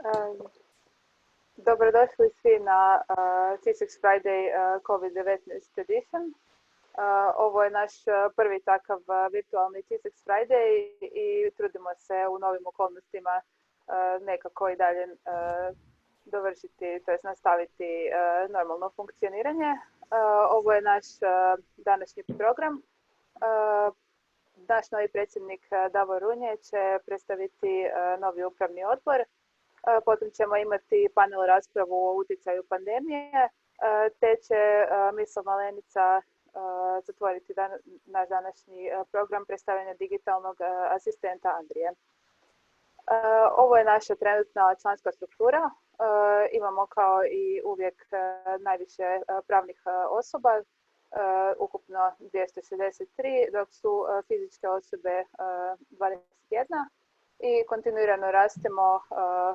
Um, Dobrodošli svi na C6 Friday COVID-19 edition. Ovo je naš prvi takav virtualni C6 Friday i trudimo se u novim okolnostima nekako i dalje dovršiti, to jest nastaviti normalno funkcioniranje. Ovo je naš današnji program. Naš novi predsjednik Davor Runje će predstaviti novi upravni odbor. Potom ćemo imati panel raspravu o utjecaju pandemije, te će Misl Malenica zatvoriti naš današnji program predstavljanja digitalnog asistenta Andrije. Ovo je naša trenutna članska struktura. Imamo kao i uvijek najviše pravnih osoba, ukupno 263, dok su fizičke osobe 21. I kontinuirano rastemo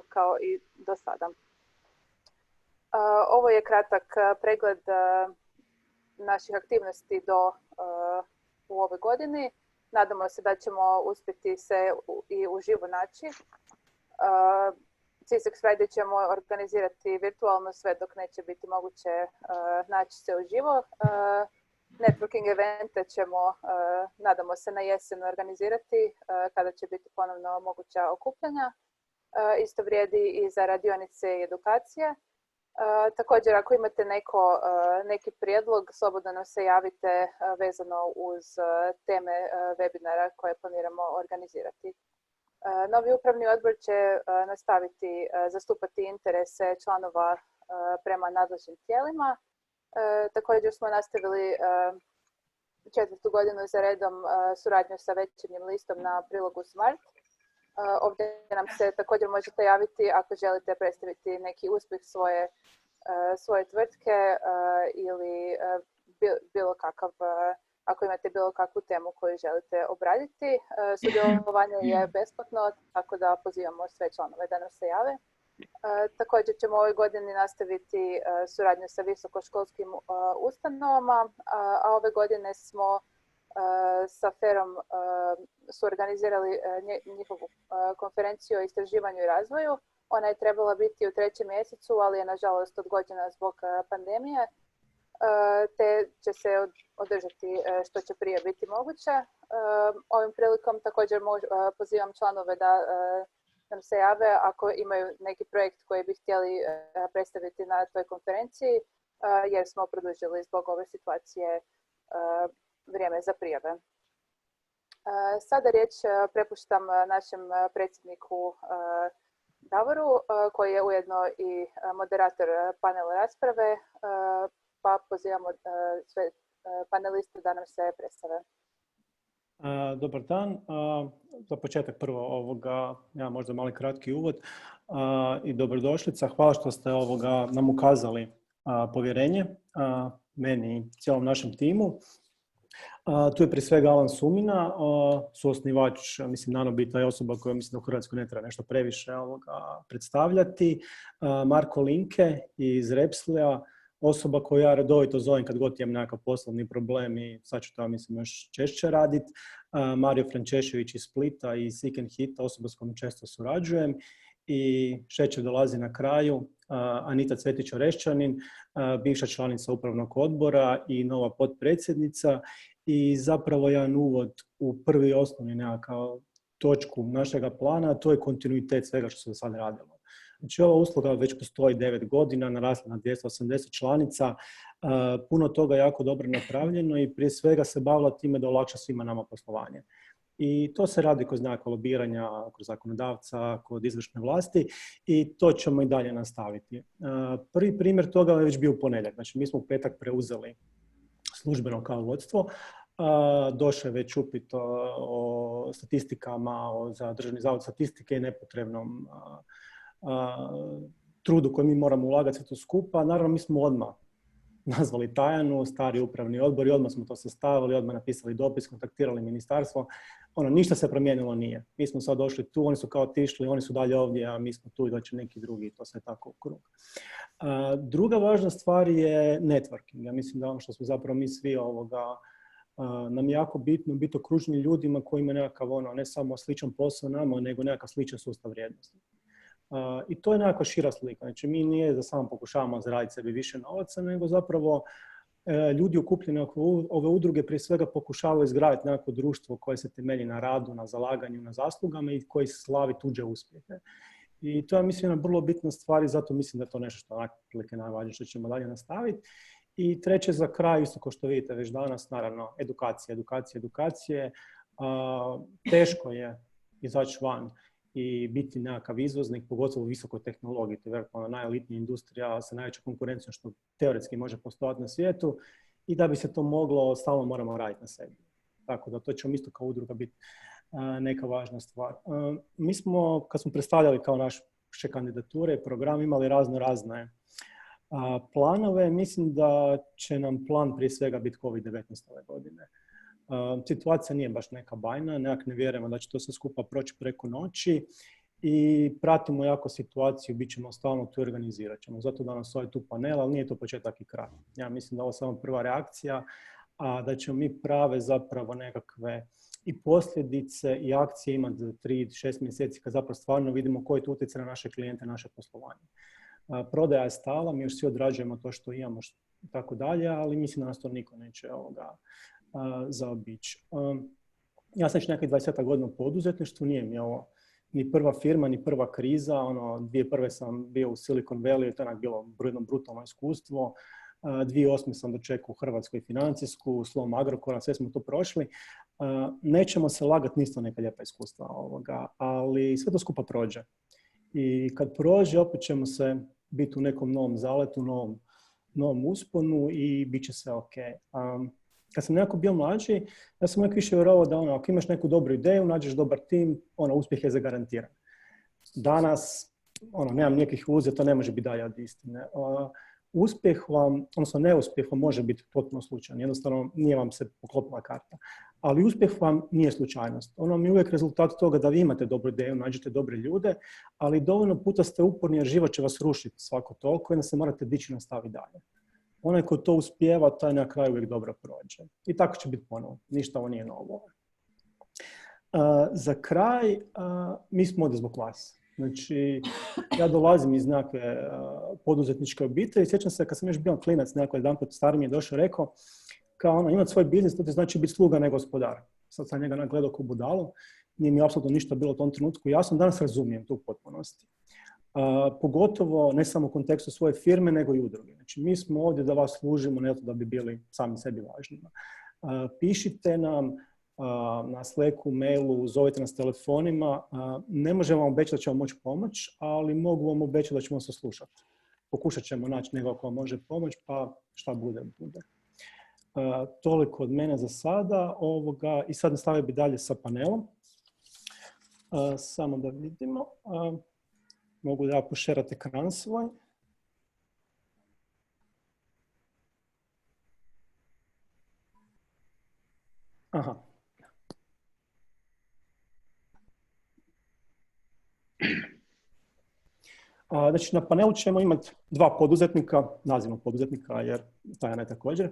kao i do sada. Ovo je kratak pregled naših aktivnosti u ovoj godini. Nadamo se da ćemo uspjeti se i uživo naći. C6 Friday ćemo organizirati virtualno sve dok neće biti moguće naći se uživo. Networking evente ćemo, nadamo se, na jesen organizirati kada će biti ponovno moguća okupljanja. Isto vrijedi i za radionice i edukacije. Također, ako imate neki prijedlog, slobodno nam se javite vezano uz teme webinara koje planiramo organizirati. Novi upravni odbor će nastaviti zastupati interese članova prema nadležnim tijelima. Također smo nastavili 4. godinu za redom suradnju sa Večernjim listom na prilogu Smart. Ovdje nam se također možete javiti ako želite predstaviti neki uspjeh svoje tvrtke ili ako imate bilo kakvu temu koju želite obraditi. Sudjelovanje je besplatno, tako da pozivamo sve članove da nam se jave. Također ćemo ove godine nastaviti suradnju sa visokoškolskim ustanovama, a ove godine smo sa FER-om suorganizirali njihovu konferenciju o istraživanju i razvoju. Ona je trebala biti u 3. mjesecu, ali je nažalost odgođena zbog pandemije, te će se održati što će prije biti moguće. Ovim prilikom također pozivam članove da nam se jave ako imaju neki projekt koji bi htjeli predstaviti na toj konferenciji, jer smo produžili zbog ove situacije vrijeme za prijave. Sada riječ prepuštam našem predsjedniku Davoru, koji je ujedno i moderator panela rasprave, pa pozivamo sve paneliste da nam se predstave. Dobar dan. Za početak prvo ja možda mali kratki uvod i dobrodošlica. Hvala što ste nam ukazali povjerenje meni i cijelom našem timu. Tu je prije svega Alan Sumina, suosnivač, Nanobita je osoba koja mislim da u Hrvatskoj ne treba nešto previše predstavljati. Marko Linke iz Repslija, osoba koju ja redovito zovem kad god imam nekakav poslovni problem i sad ću to još češće raditi. Mario Frančešević iz Splita i Seek and Hit, osoba s kojom često surađujem. I Šećer dolazi na kraju, Anita Cvetić-Orešćanin, bivša članica upravnog odbora i nova potpredsjednica. I zapravo jedan uvod u prvi osnovni nekakav točku našega plana, a to je kontinuitet svega što se do sad radilo. Znači, ova usluga već postoji 9 godina, narasla na 280 članica, puno toga je jako dobro napravljeno i prije svega se bavila time da olakša svima nama poslovanje. I to se radi kroz nekakva lobiranja, kroz zakonodavca, kod izvršne vlasti i to ćemo i dalje nastaviti. Prvi primjer toga je već bio u ponedjeljak. Znači, mi smo u petak preuzeli službeno kao vodstvo. Došao je već upit o statistikama, za Državni zavod statistike i nepotrebnom trudu koji mi moramo ulagati sve to skupa. Naravno, mi smo odmah nazvali Tajanu, stari upravni odbor i odmah smo to sastavili, odmah napisali dopis, kontaktirali ministarstvo. Ništa se promijenilo nije. Mi smo sad došli tu, oni su kao otišli, oni su dalje ovdje, a mi smo tu i doći neki drugi, to sve tako u krug. Druga važna stvar je networking. Ja mislim da ono što smo zapravo mi svi nam je jako bitno biti okruženi ljudima koji imaju nekakav ne samo sličan posao nama, nego nekakav sličan sustav vrijednosti. I to je nekakva šira slika. Znači, mi nije da samo pokušavamo zaraditi sebi više novaca, nego zapravo ljudi okupljeni oko ove udruge prije svega pokušavaju izgraditi nekako društvo koje se temelji na radu, na zalaganju, na zaslugama i koji slavi tuđe uspjehe. I to je, mislim, jedna vrlo bitna stvar i zato mislim da je to nešto što je najvažnije što ćemo dalje nastaviti. I treće za kraj, isto kao što vidite već danas, naravno, edukacije. Teško je izaći van i biti nekakav izvoznik, pogotovo u visokoj tehnologiji. To je vjerojatno najelitnija industrija sa najvećom konkurencijom što teoretski može postojati na svijetu i da bi se to moglo, stalno moramo raditi na sebi. Tako da to će isto kao udruga biti neka važna stvar. Mi smo, kad smo predstavljali kao naše kandidature, program, imali razne planove. Mislim da će nam plan prije svega biti COVID-19 ove godine. Situacija nije baš neka bajna, nekak ne vjerujemo da će to sve skupa proći preko noći i pratimo jako situaciju, bit ćemo stalno tu, organizirat ćemo. Zato danas ovaj tu panel, ali nije to početak i kraj. Ja mislim da ovo je samo prva reakcija, a da ćemo mi prave zapravo nekakve i posljedice i akcije imati za 3-6 mjeseci kad zapravo stvarno vidimo koji je to utjecaj na naše klijente, naše poslovanje. Prodaja je stala, mi još svi odrađujemo to što imamo i tako dalje, ali mislim da nas to niko neće zaobići. Ja sam već nekaj 20 godina u poduzetništvu, nije mi ovo ni prva firma, ni prva kriza. 2001. sam bio u Silicon Valley, to je bilo jedno brutalno iskustvo. 2008. sam dočekao u Hrvatskoj financijsku, slom Agrokora, sve smo to prošli. Nećemo se lagati, nisu neka lijepa iskustva ali sve to skupa prođe. I kad prođe, opet ćemo se biti u nekom novom zaletu, novom usponu i bit će sve ok. Kad sam nekako bio mlađi, ja sam uvijek više vjerovao da ako imaš neku dobru ideju, nađeš dobar tim, uspjeh je zagarantiran. Danas, nemam nikakvih iluzija, to ne može biti dalje od istine. Uspjeh vam, odnosno neuspjeh vam može biti potpuno slučajan. Jednostavno, nije vam se poklopila karta. Ali uspjeh vam nije slučajnost. Ono mi je uvijek rezultat toga da vi imate dobru ideju, nađete dobre ljude, ali dovoljno puta ste uporni jer život će vas rušiti svako toliko i onda se morate dići i nastaviti dalje. Onaj ko to uspijeva, taj na kraju uvijek dobro prođe. I tako će biti ponovo. Ništa ovo nije novo. Za kraj, mi smo ovdje zbog vas. Znači, ja dolazim iz nekakve poduzetničke obitelji. Sjećam se kad sam još bio klinac, nekako jedanput stari mi je došao i rekao kao imati svoj biznis, to ti znači biti sluga, ne gospodar. Sad sam njega gledao kao budalu. Nije mi apsolutno ništa bilo u tom trenutku jasno. Danas razumijem tu u potpunosti. Pogotovo ne samo u kontekstu svoje firme, nego i udruge. Znači, mi smo ovdje da vas služimo, ne to da bi bili sami sebi važnima. Pišite nam na Slacku, mailu, zovite nas telefonima. Ne možemo vam obećati da ćemo moći pomoći, ali mogu vam obećati da ćemo se slušati. Pokušat ćemo naći nekoga ko može pomoći, pa šta bude, bude. Toliko od mene za sada. I sad nastavio bi dalje sa panelom. Samo da vidimo. Mogu da ja pošerat ekran svoj. Aha. Znači, na panelu ćemo imati dva poduzetnika, nazivno poduzetnika, jer Tajana je također.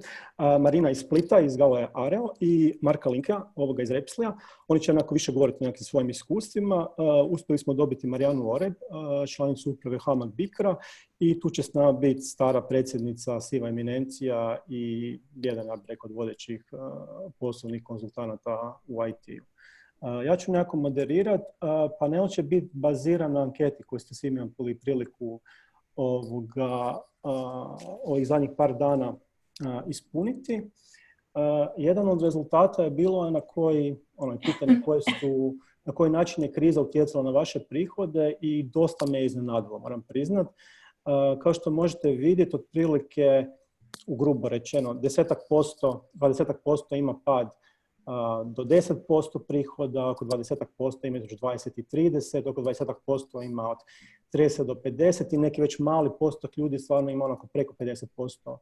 Marina iz Splita, iz Galoe Areo i Marka Linkea, ovoga iz Repslija. Oni će onako više govoriti o nekim svojim iskustvima. Uspjeli smo dobiti Marijanu Oreb, članicu uprave HAMAG Bicra, i tu će s nama biti stara predsjednica Siva eminencija i jedan od vodećih poslovnih konzultanata u IT-u. Ja ću nekako moderirati. Panel će biti baziran na anketi koju ste svi imali priliku ovih zadnjih par dana ispuniti. Jedan od rezultata je bilo pitanje na koji način je kriza utjecala na vaše prihode i dosta me iznenadilo, moram priznat. Kao što možete vidjeti, otprilike, ugrubo rečeno, 20% ima pad do 10% prihoda, oko 20% ima između 20 i 30, oko 20% ima od 30 do 50 i neki već mali postotak ljudi stvarno ima preko 50%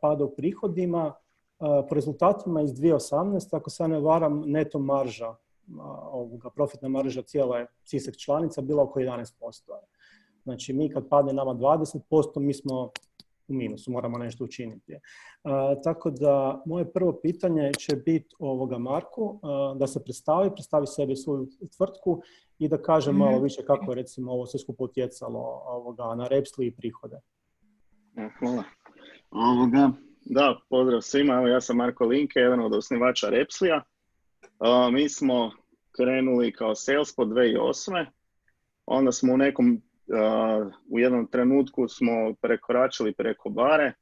pada u prihodima. Po rezultatima iz 2018, ako se ne varam, neto marža, profitna marža cijele CISEC članica bila oko 11%. Znači, mi kad padne nama 20%, mi smo u minusu, moramo nešto učiniti. Tako da moje prvo pitanje će biti Marku, da se predstavi sebi svoju tvrtku i da kaže malo više kako je recimo ovo sve skupo utjecalo na Repsli i prihode. Hvala. Da, pozdrav svima. Evo, ja sam Marko Linke, jedan od osnivača Repslija. Mi smo krenuli kao Salespod 2008. Onda smo u jednom trenutku smo prekoračili preko bare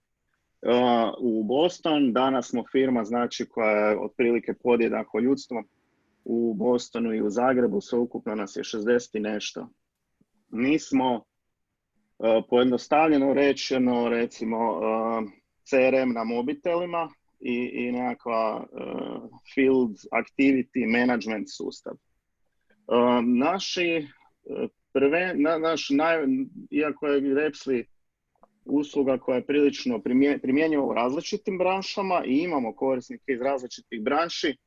u Boston. Danas smo firma koja je otprilike podjednako ljudstvo u Bostonu i u Zagrebu. Sveukupno nas je 60 i nešto. Mi smo pojednostavljeno rečeno recimo CRM na mobitelima i nekakva field activity management sustav. Iako je Repsli usluga koja je prilično primjenjiva u različitim branšama i imamo korisnike iz različitih branši,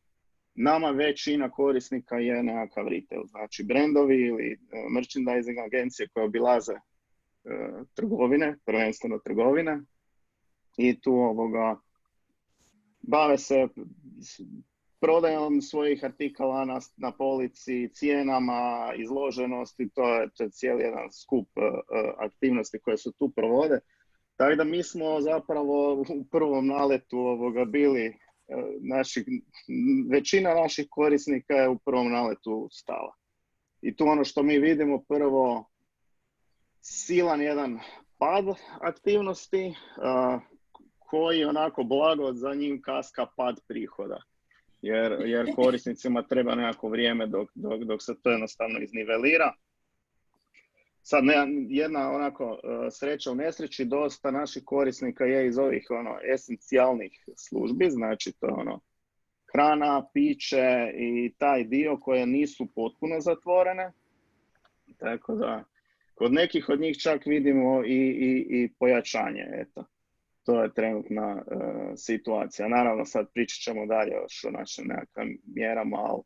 nama većina korisnika je nekakav retail, znači brendovi ili merchandising agencije koje obilaze trgovine, prvenstveno trgovine, i tu bave se prodajom svojih artikala na polici, cijenama, izloženosti, to je cijeli jedan skup aktivnosti koje se tu provode. Tako da mi smo zapravo u prvom naletu bili, većina naših korisnika je u prvom naletu stala. I tu ono što mi vidimo, prvo silan jedan pad aktivnosti, koji onako blago za njim kaska pad prihoda. Jer korisnicima treba nekako vrijeme dok se to jednostavno iznivelira. Sad jedna onako sreća u nesreći, dosta naših korisnika je iz ovih esencijalnih službi, znači to je hrana, piće i taj dio koje nisu potpuno zatvorene. Tako da kod nekih od njih čak vidimo i pojačanje, eto. To je trenutna situacija. Naravno, sad pričat ćemo dalje još o našim nekakvim mjerama, ali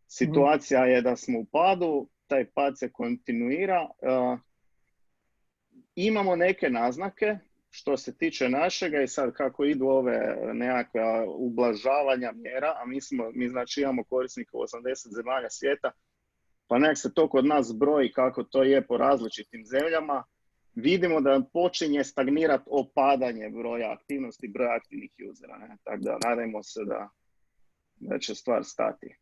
situacija je da smo u padu, taj pad se kontinuira. Imamo neke naznake što se tiče našega i sad kako idu ove nekakve ublažavanja mjera, a mi znači imamo korisnika u 80 zemalja svijeta, pa nek se to kod nas broji kako to je po različitim zemljama. Vidimo da počinje stagnirati opadanje broja aktivnosti, broja aktivnih usera. Ne? Tako da nadajmo se da će stvar stati.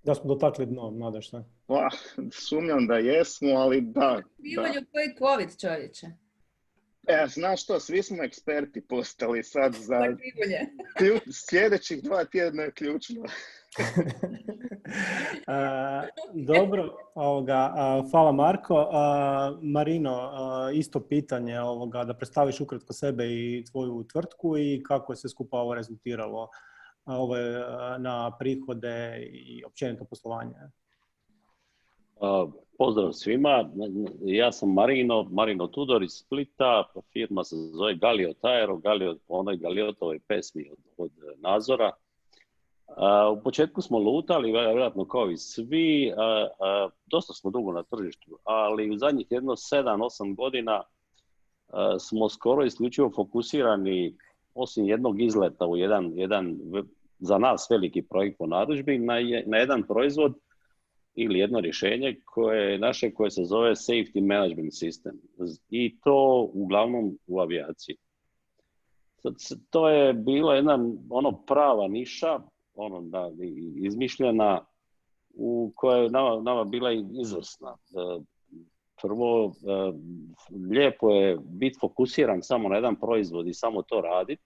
Da smo dotakli dno, nadaš se? Pa, sumnjam da jesmo, ali da. Krivolju koji COVID, čovječe. Znaš što, svi smo eksperti postali sad za sljedećih 2 tjedna je ključno. Dobro, hvala Marko. Marino, isto pitanje da predstaviš ukratko sebe i tvoju tvrtku i kako je se skupa ovo rezultiralo na prihode i općenito poslovanje. Pozdrav svima, ja sam Marino Tudor iz Splita, firma se zove Galiot Aero, Galiot po onoj Galiotovoj pesmi od Nazora. U početku smo lutali, vjerojatno kao i svi, dosta smo dugo na tržištu, ali u zadnjih 7-8 godina smo skoro isključivo fokusirani, osim jednog izleta u jedan za nas veliki projekt po narudžbi, na jedan proizvod ili jedno rješenje koje se zove Safety Management System, i to uglavnom u avijaciji. To je bila jedna prava niša, izmišljena, u kojoj je nama bila izvrsna. Prvo, lijepo je biti fokusiran samo na jedan proizvod i samo to raditi.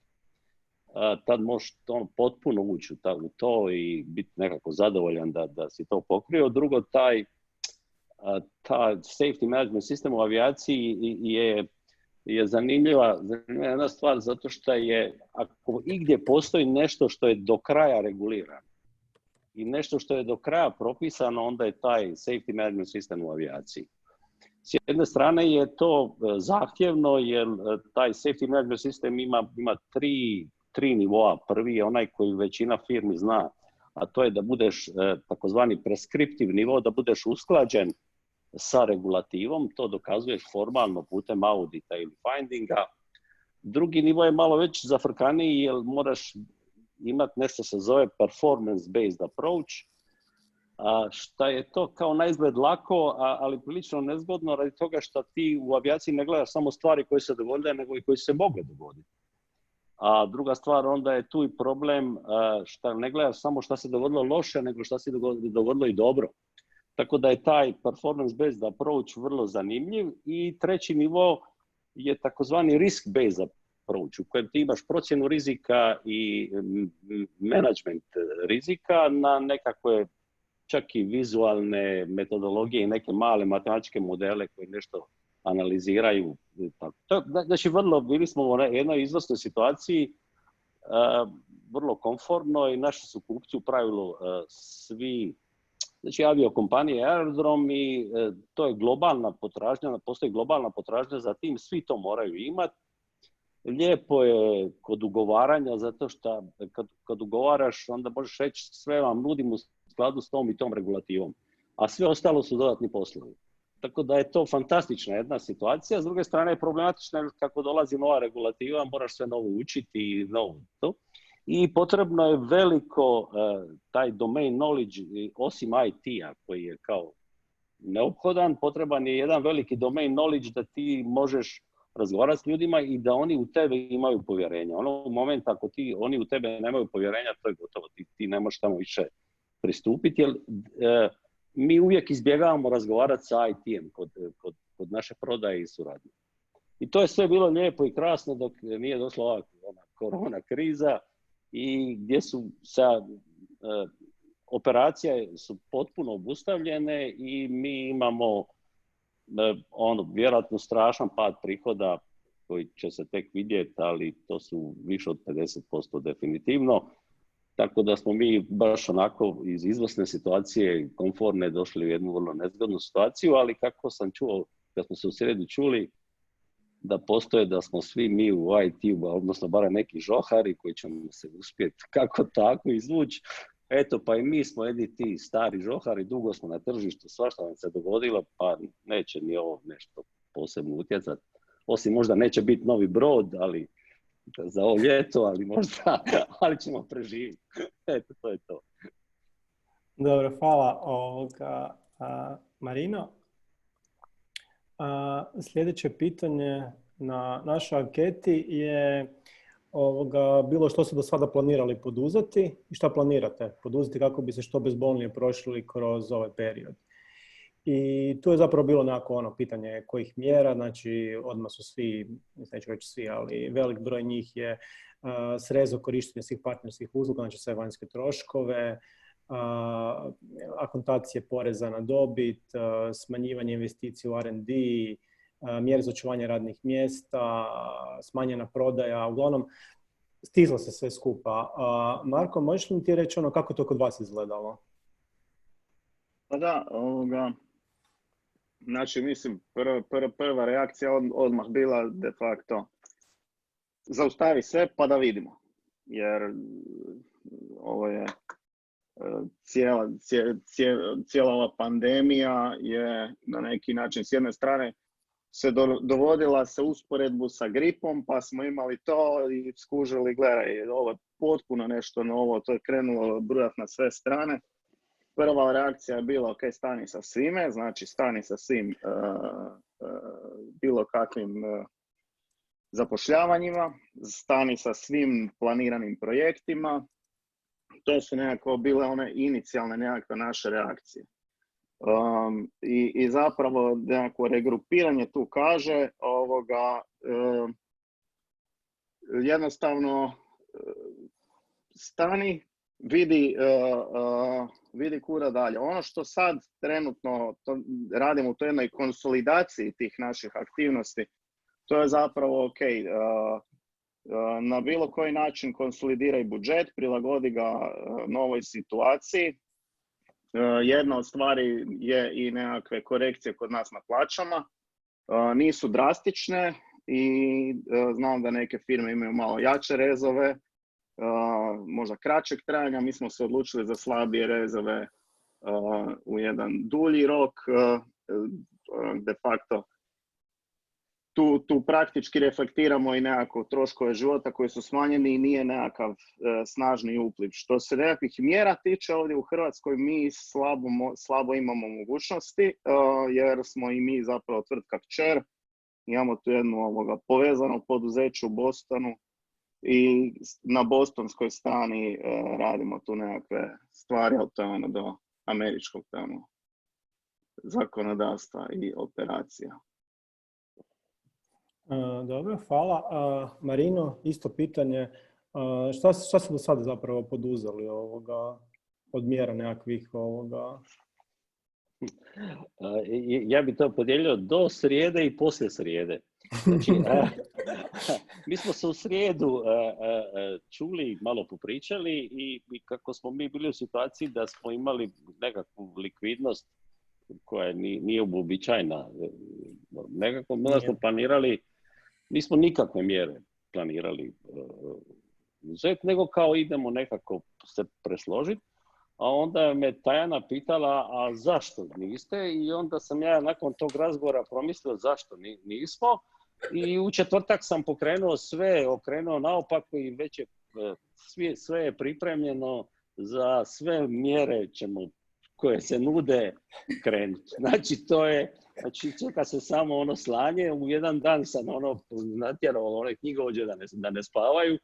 Tad možeš potpuno ući u to i biti nekako zadovoljan da si to pokrio. Drugo, taj safety management system u avijaciji je zanimljiva jedna stvar, zato što je, ako igdje postoji nešto što je do kraja regulirano i nešto što je do kraja propisano, onda je taj safety management system u avijaciji. S jedne strane je to zahtjevno, jer taj safety management system ima tri nivoa. Prvi je onaj koji većina firmi zna, a to je da budeš takozvani preskriptiv nivo, da budeš usklađen sa regulativom. To dokazuješ formalno putem audita ili findinga. Drugi nivo je malo već zafrkaniji jer moraš imati nešto se zove performance-based approach, šta je to kao naizgled lako, ali prilično nezgodno radi toga što ti u avijaciji ne gledaš samo stvari koje se dogodile, nego i koje se mogle dogoditi. A druga stvar, onda je tu i problem što ne gledaš samo šta se dogodilo loše, nego šta se dogodilo i dobro. Tako da je taj performance-based approach vrlo zanimljiv. I treći nivo je takozvani risk-based approach, u kojem ti imaš procjenu rizika i management rizika na nekakve čak i vizualne metodologije i neke male matematičke modele koji nešto analiziraju. Znači, bili smo u jednoj izvrsnoj situaciji, vrlo komfortno, i naši su kupci u pravilu svi, znači aviokompanije, aerodromi, to je globalna potražnja, postoji globalna potražnja za tim, svi to moraju imati. Lijepo je kod ugovaranja, zato što kad ugovaraš, onda možeš reći sve vam nudim u skladu s tom i tom regulativom, a sve ostalo su dodatni poslovi. Tako da je to fantastična jedna situacija. S druge strane je problematična jer kako dolazi nova regulativa, moraš sve novo učiti i novo to. I potrebno je veliko taj domain knowledge, osim IT-a koji je kao neophodan, potreban je jedan veliki domain knowledge da ti možeš razgovarati s ljudima i da oni u tebe imaju povjerenja. Ono moment ako oni u tebe nemaju povjerenja, to je gotovo. Ti ne možeš tamo više pristupiti, jer mi uvijek izbjegavamo razgovarati sa IT-em kod naše prodaje i suradnje. I to je sve bilo lijepo i krasno dok nije došla ova korona kriza i gdje su operacije su potpuno obustavljene i mi imamo vjerojatno strašan pad prihoda koji će se tek vidjeti, ali to su više od 50% definitivno. Tako da smo mi baš onako iz izvrsne situacije, komfortne, došli u jednu vrlo nezgodnu situaciju, ali kako sam čuo, kad smo se u srijedu čuli, da postoje da smo svi mi u IT-u, odnosno barem neki žohari koji ćemo se uspjeti kako tako izvući. Eto, pa i mi smo jedni ti stari žohari, dugo smo na tržištu, svašta nam se dogodilo, pa neće ni ovo nešto posebno utjecati. Osim možda neće biti novi brod, ali za ovo ljeto, ali možda, ali ćemo preživjeti. Eto, to je to. Dobro, hvala Marino. Sljedeće pitanje na našoj anketi je bilo što ste do sada planirali poduzeti i šta planirate poduzeti kako bi se što bezbolnije prošli kroz ovaj period. I tu je zapravo bilo nekako pitanje kojih mjera, znači odmah su svi, neću reći svi, ali velik broj njih je srezao korištenje svih partnerskih usluga, znači sve vanjske troškove, akontacije poreza na dobit, smanjivanje investicija u R&D, mjere za očuvanje radnih mjesta, smanjena prodaja, uglavnom stizlo se sve skupa. Marko, možeš li ti reći kako to kod vas izgledalo? Pa da, znači mislim prva reakcija odmah bila de facto zaustavi sve pa da vidimo, jer ovo je cijela ova pandemija je na neki način s jedne strane se dovodila se usporedbu sa gripom, pa smo imali to i skužili, gledaj, ovo je potpuno nešto novo, to je krenulo brujati na sve strane. Prva reakcija je bila, ok, stani sa svime, znači stani sa svim bilo kakvim zapošljavanjima, stani sa svim planiranim projektima. To su nekako bile one inicijalne nekakve naše reakcije. I zapravo nekako regrupiranje tu kaže jednostavno stani, vidi kuda dalje. Ono što sad trenutno radimo u toj jednoj konsolidaciji tih naših aktivnosti, to je zapravo ok, na bilo koji način konsolidiraj budžet, prilagodi ga novoj situaciji. Jedna od stvari je i nekakve korekcije kod nas na plaćama. Nisu drastične i znam da neke firme imaju malo jače rezove, možda kraćeg trajanja. Mi smo se odlučili za slabije rezove u jedan dulji rok. De facto tu praktički reflektiramo i nekako troškove života koji su smanjeni i nije nekakav snažni upliv. Što se nekakvih mjera tiče ovdje u Hrvatskoj, mi slabo imamo mogućnosti, jer smo i mi zapravo tvrtka kćer. Imamo tu jednu povezano poduzeće u Bostonu i na bostonskoj strani radimo tu nekakve stvari, ali to je do američkog zakonodavstva i operacija. Dobro, hvala. Marino, isto pitanje. Šta ste do sada zapravo poduzeli od mjera nekakvih Ja bi to podijelio do srijede i poslije srijede. Znači, mi smo se u srijedu čuli, malo popričali i kako smo mi bili u situaciji da smo imali nekakvu likvidnost koja nije uobičajena. Nekako mi smo planirali, nismo nikakve mjere planirali uzeti, nego kao idemo nekako se presložiti. A onda me Tajana pitala, a zašto niste? I onda sam ja nakon tog razgovora promislio zašto nismo. I u četvrtak sam okrenuo naopako i već je sve je pripremljeno za sve mjere koje se nude krenuti. Znači čeka se samo slanje. U jedan dan sam natjerao knjigovođe da ne spavaju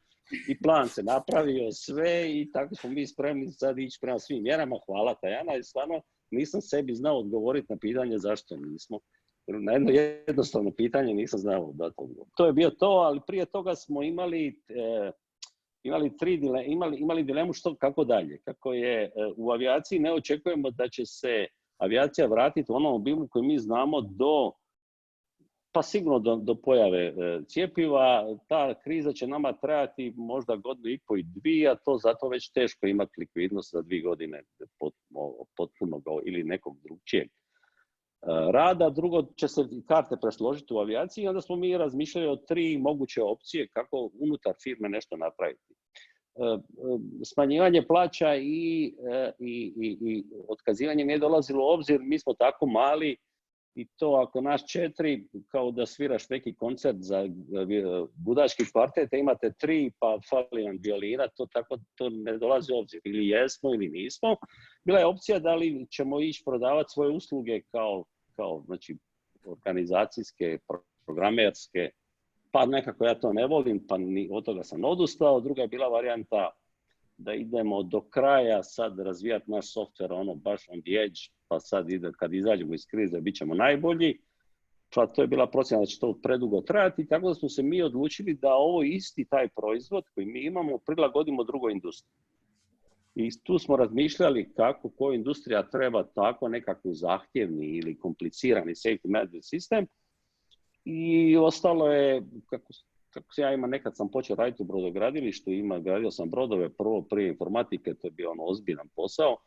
i plan se napravio sve i tako smo mi spremni sad ići prema svim mjerama. Hvala Tajana i stvarno nisam sebi znao odgovoriti na pitanje zašto nismo. Na jedno jednostavno pitanje nisam znao dati odgovor. To je bio to, ali prije toga smo imali dilemu kako dalje. Kako je u avijaciji ne očekujemo da će se avijacija vratiti u onom obimu koji mi znamo sigurno do pojave cjepiva. Ta kriza će nama trajati možda godinu i pol i dvije, a to zato već teško imati likvidnost za 2 godine potpunog ili nekog drugčijeg rada. Drugo, će se karte presložiti u avijaciji i onda smo mi razmišljali o 3 moguće opcije kako unutar firme nešto napraviti. Smanjivanje plaća i otkazivanje nije dolazilo u obzir. Mi smo tako mali i to ako nas 4, kao da sviraš neki koncert za budački kvartet, imate 3 pa fali nam violina, to ne dolazi u obzir. Ili jesmo ili nismo. Bila je opcija da li ćemo ići prodavati svoje usluge kao znači, organizacijske, programerske, pa nekako ja to ne volim, pa od toga sam odustao. Druga je bila varijanta da idemo do kraja sad razvijati naš software, baš on the edge, pa sad kad izađemo iz krize bit ćemo najbolji. Pa to je bila procjena da će to predugo trajati, tako da smo se mi odlučili da ovo isti taj proizvod koji mi imamo prilagodimo drugoj industriji. I tu smo razmišljali koja industrija treba tako nekako zahtjevni ili komplicirani safety management sistem. I ostalo je, kako se ja imam, nekad sam počeo raditi u brodogradilištu, gradio sam brodove prije informatike, to je bio ozbiljan posao.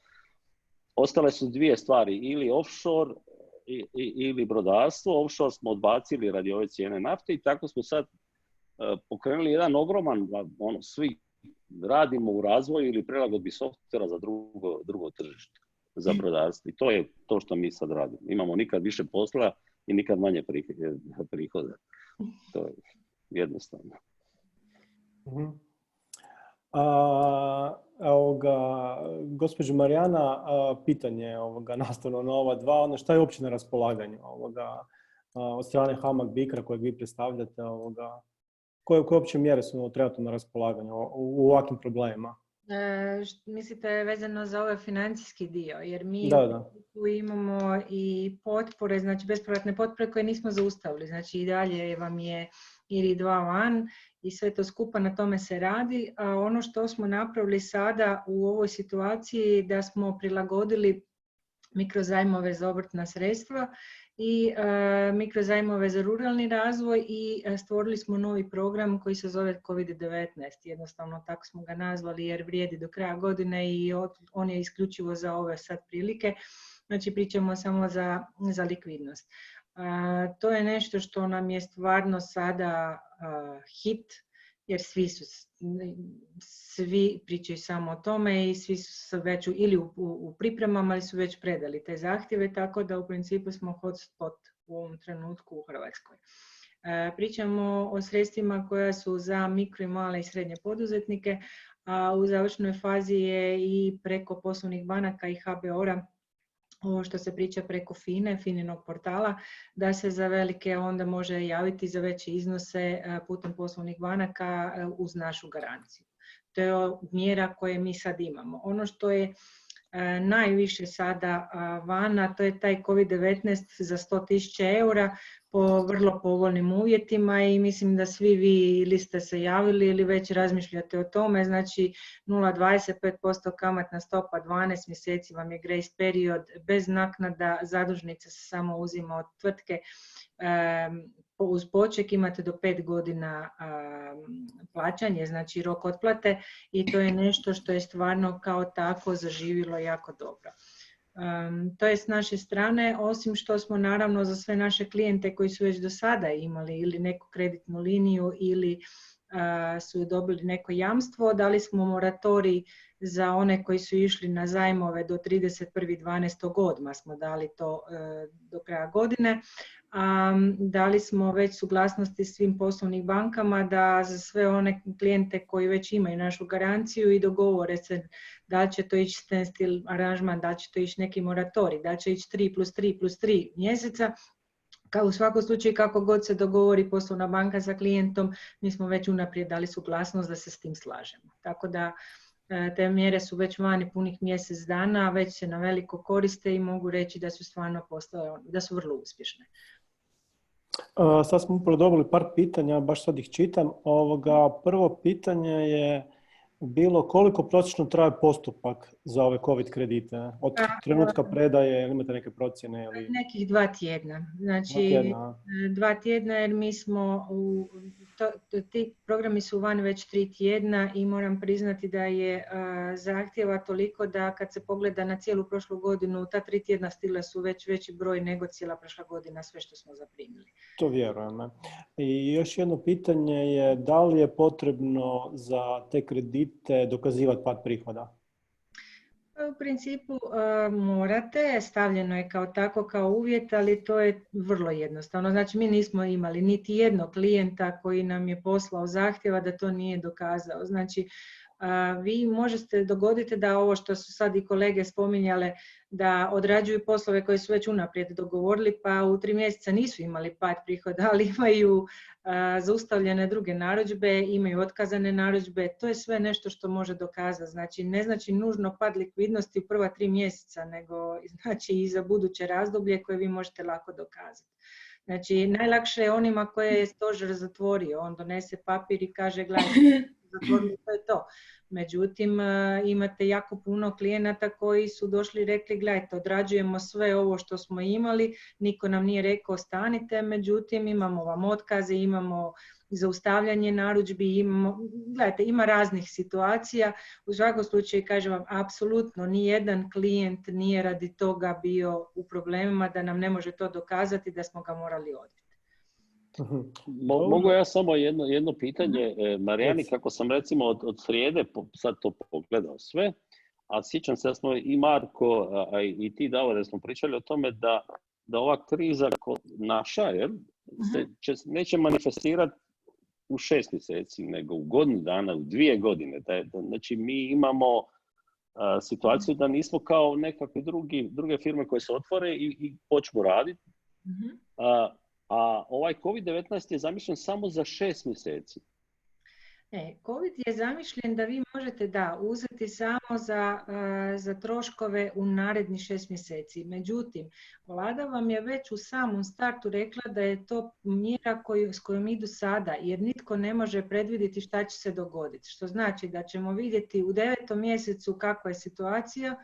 Ostale su 2 stvari, ili offshore ili brodarstvo. Offshore smo odbacili radi ove cijene nafte i tako smo sad pokrenuli jedan ogroman, svi radimo u razvoju ili prilagodbi softvera za drugo tržište, za brodarstvo. I to je to što mi sad radimo. Imamo nikad više posla i nikad manje prihoda. To je jednostavno. Gospođo Marijana, pitanje nastavno na ova 2, šta je uopće na raspolaganju od strane HAMAG BICRA kojeg vi predstavljate, koje uopće mjere su trenutno na raspolaganju u ovakvim problemima? Mislite vezano za ovaj financijski dio, jer mi tu imamo i potpore, znači bespovratne potpore koje nismo zaustavili, znači i dalje vam je IRI 2 van i sve to skupa na tome se radi. A ono što smo napravili sada u ovoj situaciji da smo prilagodili mikrozajmove za obrtna sredstva i mikrozajmove za ruralni razvoj i stvorili smo novi program koji se zove COVID-19. Jednostavno tako smo ga nazvali jer vrijedi do kraja godine i on je isključivo za ove sad prilike. Znači pričamo samo za likvidnost. To je nešto što nam je stvarno sada hit jer svi pričaju samo o tome i svi su već ili u pripremama ili su već predali te zahtjeve, tako da u principu smo hotspot u ovom trenutku u Hrvatskoj. Pričamo o sredstvima koja su za mikro i male i srednje poduzetnike, a u završnoj fazi je i preko poslovnih banaka i HBOR-a ovo što se priča preko FINA-inog portala, da se za velike onda može javiti za veće iznose putem poslovnih banaka uz našu garanciju. To je mjera koje mi sad imamo. Ono što je najviše sada vana, to je taj COVID-19 za 100.000 eura po vrlo povoljnim uvjetima i mislim da svi vi ili ste se javili ili već razmišljate o tome. Znači 0,25% kamatna stopa, 12 mjeseci vam je grace period, bez naknada, zadužnica se samo uzima od tvrtke. Uz poček imate do 5 godina plaćanje, znači rok otplate, i to je nešto što je stvarno kao tako zaživilo jako dobro. To je s naše strane, osim što smo naravno za sve naše klijente koji su već do sada imali ili neku kreditnu liniju ili su dobili neko jamstvo, dali smo moratorij za one koji su išli na zajmove do 31.12. odmah smo dali to do kraja godine. Dali smo već suglasnosti svim poslovnim bankama da za sve one klijente koji već imaju našu garanciju i dogovore se da će to ići standstill aranžman, da će to ići neki moratorij, da će ići 3+3+3 mjeseca. Kao u svakom slučaju, kako god se dogovori poslovna banka sa klijentom, mi smo već unaprijed dali suglasnost da se s tim slažemo. Tako da te mjere su već vani punih mjesec dana, već se na veliko koriste i mogu reći da su stvarno postale, da su vrlo uspješne. Sad smo upravo dobili par pitanja, baš sad ih čitam. Prvo pitanje je bilo koliko prosječno traje postupak za ove COVID kredite? Od trenutka predaje, imate neke procjene? Ili... Nekih 2 tjedna. Znači 2 tjedna jer mi smo, ti programi su vani već 3 tjedna i moram priznati da je zahtjeva toliko da kad se pogleda na cijelu prošlu godinu, ta 3 tjedna stile su već veći broj nego cijela prošla godina, sve što smo zaprimili. To vjerujem. I još jedno pitanje je da li je potrebno za te kredite dokazivati pad prihoda? U principu morate, stavljeno je kao tako kao uvjet, ali to je vrlo jednostavno. Znači mi nismo imali niti jednog klijenta koji nam je poslao zahtjeva da to nije dokazao. Znači vi možete dogoditi da ovo što su sad i kolege spominjale, da odrađuju poslove koje su već unaprijed dogovorili, pa u 3 mjeseca nisu imali pad prihoda, ali imaju zaustavljene druge narudžbe, imaju otkazane narudžbe. To je sve nešto što može dokazati. Znači ne znači nužno pad likvidnosti u prva 3 mjeseca, nego znači i za buduće razdoblje koje vi možete lako dokazati. Znači najlakše je onima koje je stožer zatvorio. On donese papir i kaže gledajte, zatvorili, to je to. Međutim, imate jako puno klijenata koji su došli i rekli gledajte, odrađujemo sve ovo što smo imali, niko nam nije rekao stanite, međutim imamo vam otkaze, imamo zaustavljanje narudžbi, gledajte, ima raznih situacija. U svakom slučaju kažem vam, apsolutno nijedan klijent nije radi toga bio u problemima da nam ne može to dokazati da smo ga morali odbiti. Mogu ja samo jedno pitanje, Marijani, kako sam recimo od srijede sad to pogledao sve, a sjećam se da smo i Marko a i ti Davore smo pričali o tome da ova kriza naša neće manifestirati u 6 mjeseci, nego u godinu dana, u 2 godine. Znači mi imamo situaciju da nismo kao nekakve druge firme koje se otvore i počnu raditi. A ovaj COVID-19 je zamišljen samo za 6 mjeseci. COVID je zamišljen da vi možete uzeti samo za troškove u narednih 6 mjeseci. Međutim, vlada vam je već u samom startu rekla da je to mjera s kojom idu sada, jer nitko ne može predvidjeti šta će se dogoditi. Što znači da ćemo vidjeti u 9. mjesecu kakva je situacija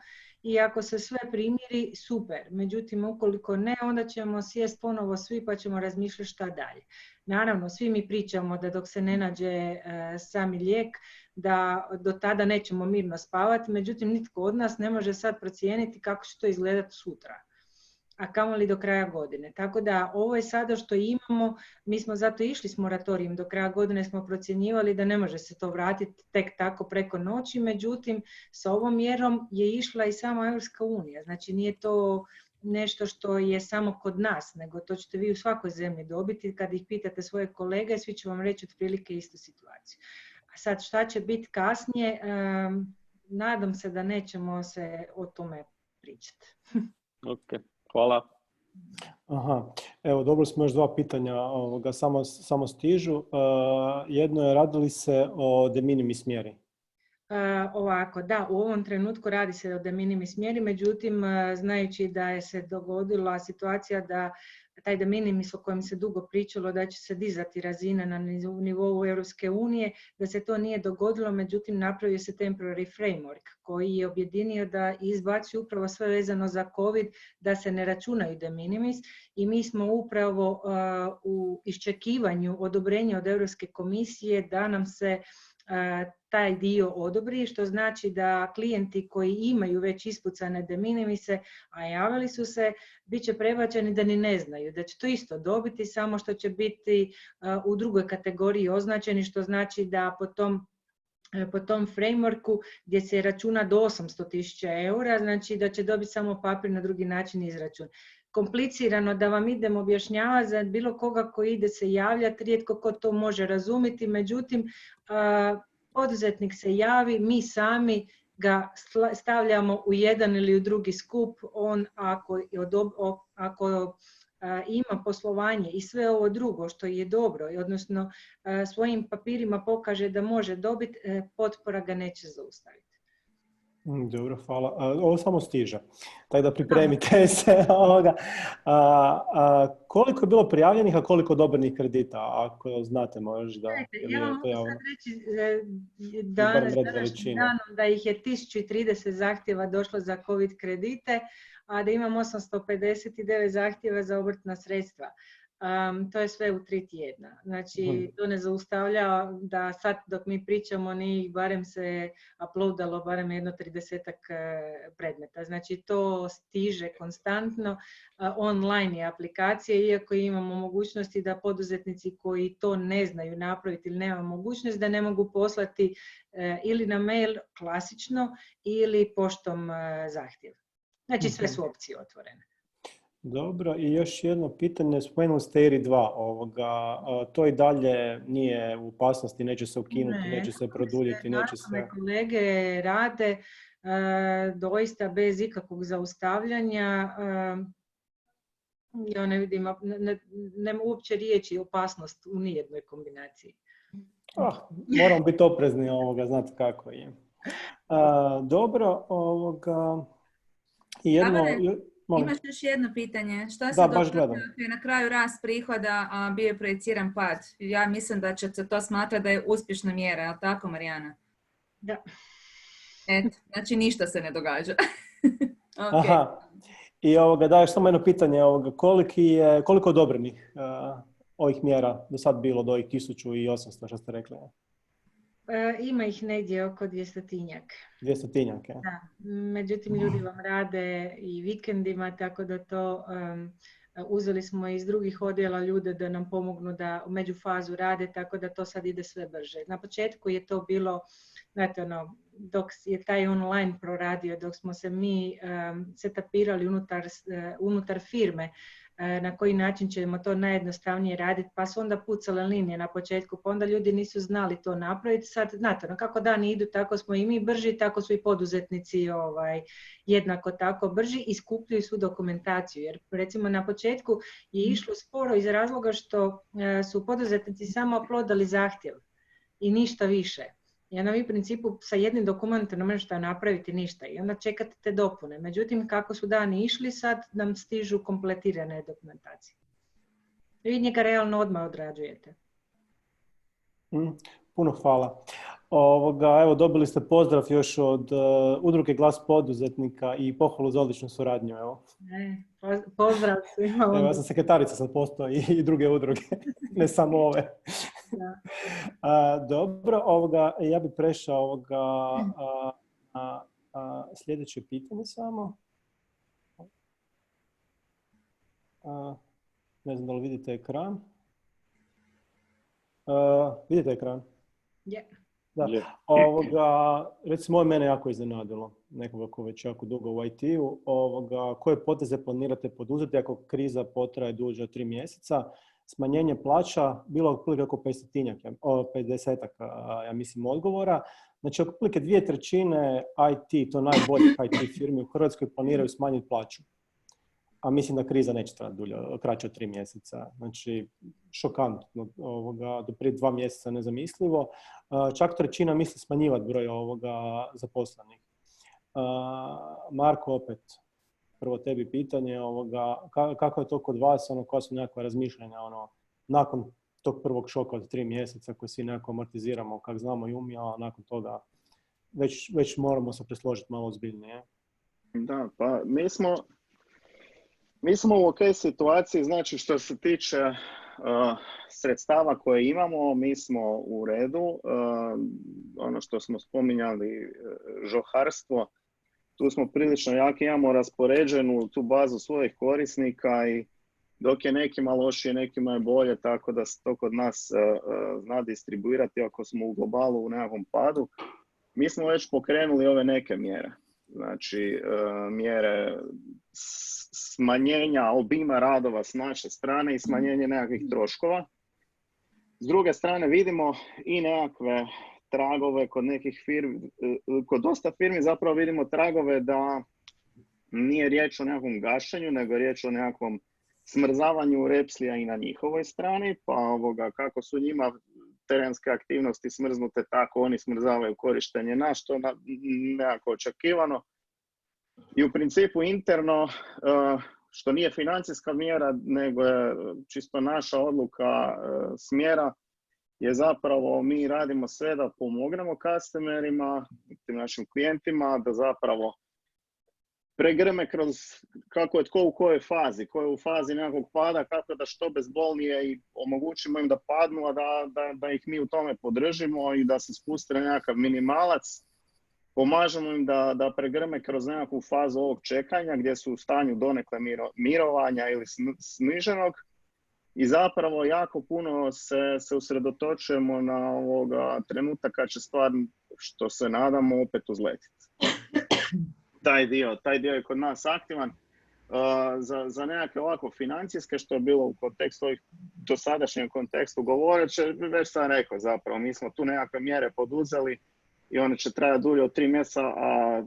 i ako se sve primiri, super. Međutim, ukoliko ne, onda ćemo sjest ponovo svi pa ćemo razmišljati šta dalje. Naravno, svi mi pričamo da dok se ne nađe sami lijek, da do tada nećemo mirno spavati, međutim, nitko od nas ne može sad procijeniti kako će to izgledati sutra, a kamoli do kraja godine. Tako da ovo je sada što imamo, mi smo zato išli s moratorijem, do kraja godine smo procjenjivali da ne može se to vratiti tek tako preko noći, međutim, sa ovom mjerom je išla i sama Europska unija, znači nije to nešto što je samo kod nas, nego to ćete vi u svakoj zemlji dobiti. Kad ih pitate svoje kolege, svi će vam reći otprilike istu situaciju. A sad šta će biti kasnije, nadam se da nećemo se o tome pričati. Ok, hvala. Aha, evo dobro smo još dva pitanja samo stižu. Jedno je, radi li se o de minimis mjeri? Ovako, da, u ovom trenutku radi se o de minimis mjeri, međutim, znajući da je se dogodila situacija da taj de minimis o kojem se dugo pričalo da će se dizati razina na nivou Europske unije, da se to nije dogodilo, međutim napravio se temporary framework koji je objedinio da izbaci upravo sve vezano za COVID, da se ne računaju de minimis i mi smo upravo u iščekivanju odobrenja od Europske komisije da nam se taj dio odobri, što znači da klijenti koji imaju već ispucane de minimise, a javili su se, bit će prebačeni da ni ne znaju, da će to isto dobiti, samo što će biti u drugoj kategoriji označeni, što znači da po tom frameworku gdje se računa do 800.000 eura, znači da će dobiti samo papir na drugi način izračun. Komplicirano da vam idem objašnjavati za bilo koga koji ide se javljati, rijetko ko to može razumjeti, međutim, poduzetnik se javi, mi sami ga stavljamo u jedan ili u drugi skup, on ako ima poslovanje i sve ovo drugo što je dobro, odnosno svojim papirima pokaže da može dobiti, potpora ga neće zaustaviti. Dobro, hvala. Ovo samo stiže. Tako da pripremite se. Koliko je bilo prijavljenih, a koliko odobrenih kredita? Ako znate možda. Ja vam mogu sad reći današnjim danom da ih je 1030 zahtjeva došlo za COVID kredite, a da imam 859 zahtjeva za obrtna sredstva. To je sve u 3 tjedna. Znači, to ne zaustavlja da sad dok mi pričamo nije barem se uploadalo barem jedno 30-ak predmeta. Znači, to stiže konstantno. Online je aplikacija, iako imamo mogućnosti da poduzetnici koji to ne znaju napraviti ili nema mogućnost, da ne mogu poslati ili na mail klasično ili poštom zahtjev. Znači, sve su opcije otvorene. Dobro, i još jedno pitanje, spomenuli ste ERI 2, to i dalje nije u opasnosti, neće se ukinuti, neće se produljiti, neće se... Kolege rade doista bez ikakvog zaustavljanja, ja ne vidim nema uopće riječi opasnost u nijednoj kombinaciji. Moram biti oprezni, znate kako je. Dobro, jedno... Imaš još jedno pitanje. Šta se događa na kraju rast prihoda, a bio je projiciran pad? Ja mislim da će se to smatrati da je uspješna mjera, je li tako, Marijana? Da. Eto, znači ništa se ne događa. Okay. Aha. I daješ samo jedno pitanje, koliko odobrenih ovih mjera do sad bilo, do ovih 1800 što ste rekli? Ima ih negdje oko 200-tinjak. 200-tinjak, ja. Da. Međutim, ljudi vam rade i vikendima, tako da to uzeli smo iz drugih odjela ljude da nam pomognu da u međufazu rade, tako da to sad ide sve brže. Na početku je to bilo, znate, dok je taj online proradio, dok smo se mi setapirali unutar firme, na koji način ćemo to najjednostavnije raditi, pa su onda pucale linije na početku, pa onda ljudi nisu znali to napraviti. Sad, znate, kako dani idu, tako smo i mi brži, tako su i poduzetnici jednako tako brži i skupljaju svu dokumentaciju. Jer recimo na početku je išlo sporo iz razloga što su poduzetnici samo uploadali zahtjev i ništa više. I onda vi u principu sa jednim dokumentom ne možete napraviti ništa i onda čekate te dopune. Međutim, kako su dani išli, sad nam stižu kompletirane dokumentacije. Vi njega realno odmah odrađujete. Puno hvala. Evo, dobili ste pozdrav još od Udruge Glas poduzetnika i pohvalu za odličnu suradnju. Evo. Pozdrav svima. Evo, ja sam sekretarica, sam postao i druge udruge, ne samo ove. Dobro, ja bih prešao sljedeće pitanje samo. Ne znam da li vidite ekran. Vidite ekran? Je. Da. Recimo, ovo mene jako iznenadilo, nekoga ko već jako dugo u IT-u. Koje poteze planirate poduzeti ako kriza potraje duže od 3 mjeseca? Smanjenje plaća, bilo otprilike oko 50-ak, ja mislim, odgovora. Znači, otprilike 2/3 IT, to najboljih IT firmi u Hrvatskoj, planiraju smanjiti plaću. A mislim da kriza neće trajati kraće od 3 mjeseca. Znači, šokantno. Do prije 2 mjeseca nezamislivo. Čak 1/3 misli smanjivati broj zaposlenih. Marko, opet, prvo tebi pitanje, kako je to kod vas, koja su nekakva razmišljanja, nakon tog prvog šoka od 3 mjeseca koji svi nekako amortiziramo, kako znamo i umijemo, a nakon toga već moramo se presložiti malo ozbiljnije. Da, pa mi smo u ok situaciji, znači što se tiče sredstava koje imamo, mi smo u redu. Ono što smo spominjali, žoharstvo, tu smo prilično jaki, imamo raspoređenu tu bazu svojih korisnika i dok je nekima lošije, nekima je bolje, tako da se to kod nas zna distribuirati ako smo u globalu u nekakvom padu. Mi smo već pokrenuli ove neke mjere. Znači, mjere smanjenja obima radova s naše strane i smanjenje nekakvih troškova. S druge strane vidimo i nekakve tragove kod nekih firmi, kod dosta firmi zapravo vidimo tragove da nije riječ o nekakvom gašenju, nego je riječ o nekakvom smrzavanju repslija i na njihovoj strani, pa kako su njima terenske aktivnosti smrznute, tako oni smrzavaju korištenje nas, što nekako očekivano. I u principu interno, što nije financijska mjera, nego je čisto naša odluka smjera, je zapravo mi radimo sve da pomognemo customerima, tim našim klijentima, da zapravo pregrme kroz kako je tko u kojoj fazi, ko je u fazi nekakvog pada, kako da što bezbolnije i omogućimo im da padnu, a da ih mi u tome podržimo i da se spuste na nekakav minimalac. Pomažemo im da pregrme kroz nekakvu fazu ovog čekanja gdje su u stanju donekle mirovanja ili sniženog. I zapravo jako puno se usredotočujemo na trenutak kad će stvar, što se nadamo, opet uzletiti. Taj dio je kod nas aktivan. Za nekakve ovako financijske, što je bilo u kontekstu, dosadašnjem kontekstu govoreće, već sam rekao zapravo, mi smo tu nekakve mjere poduzeli i one će trajati dulje od 3 mjeseca, a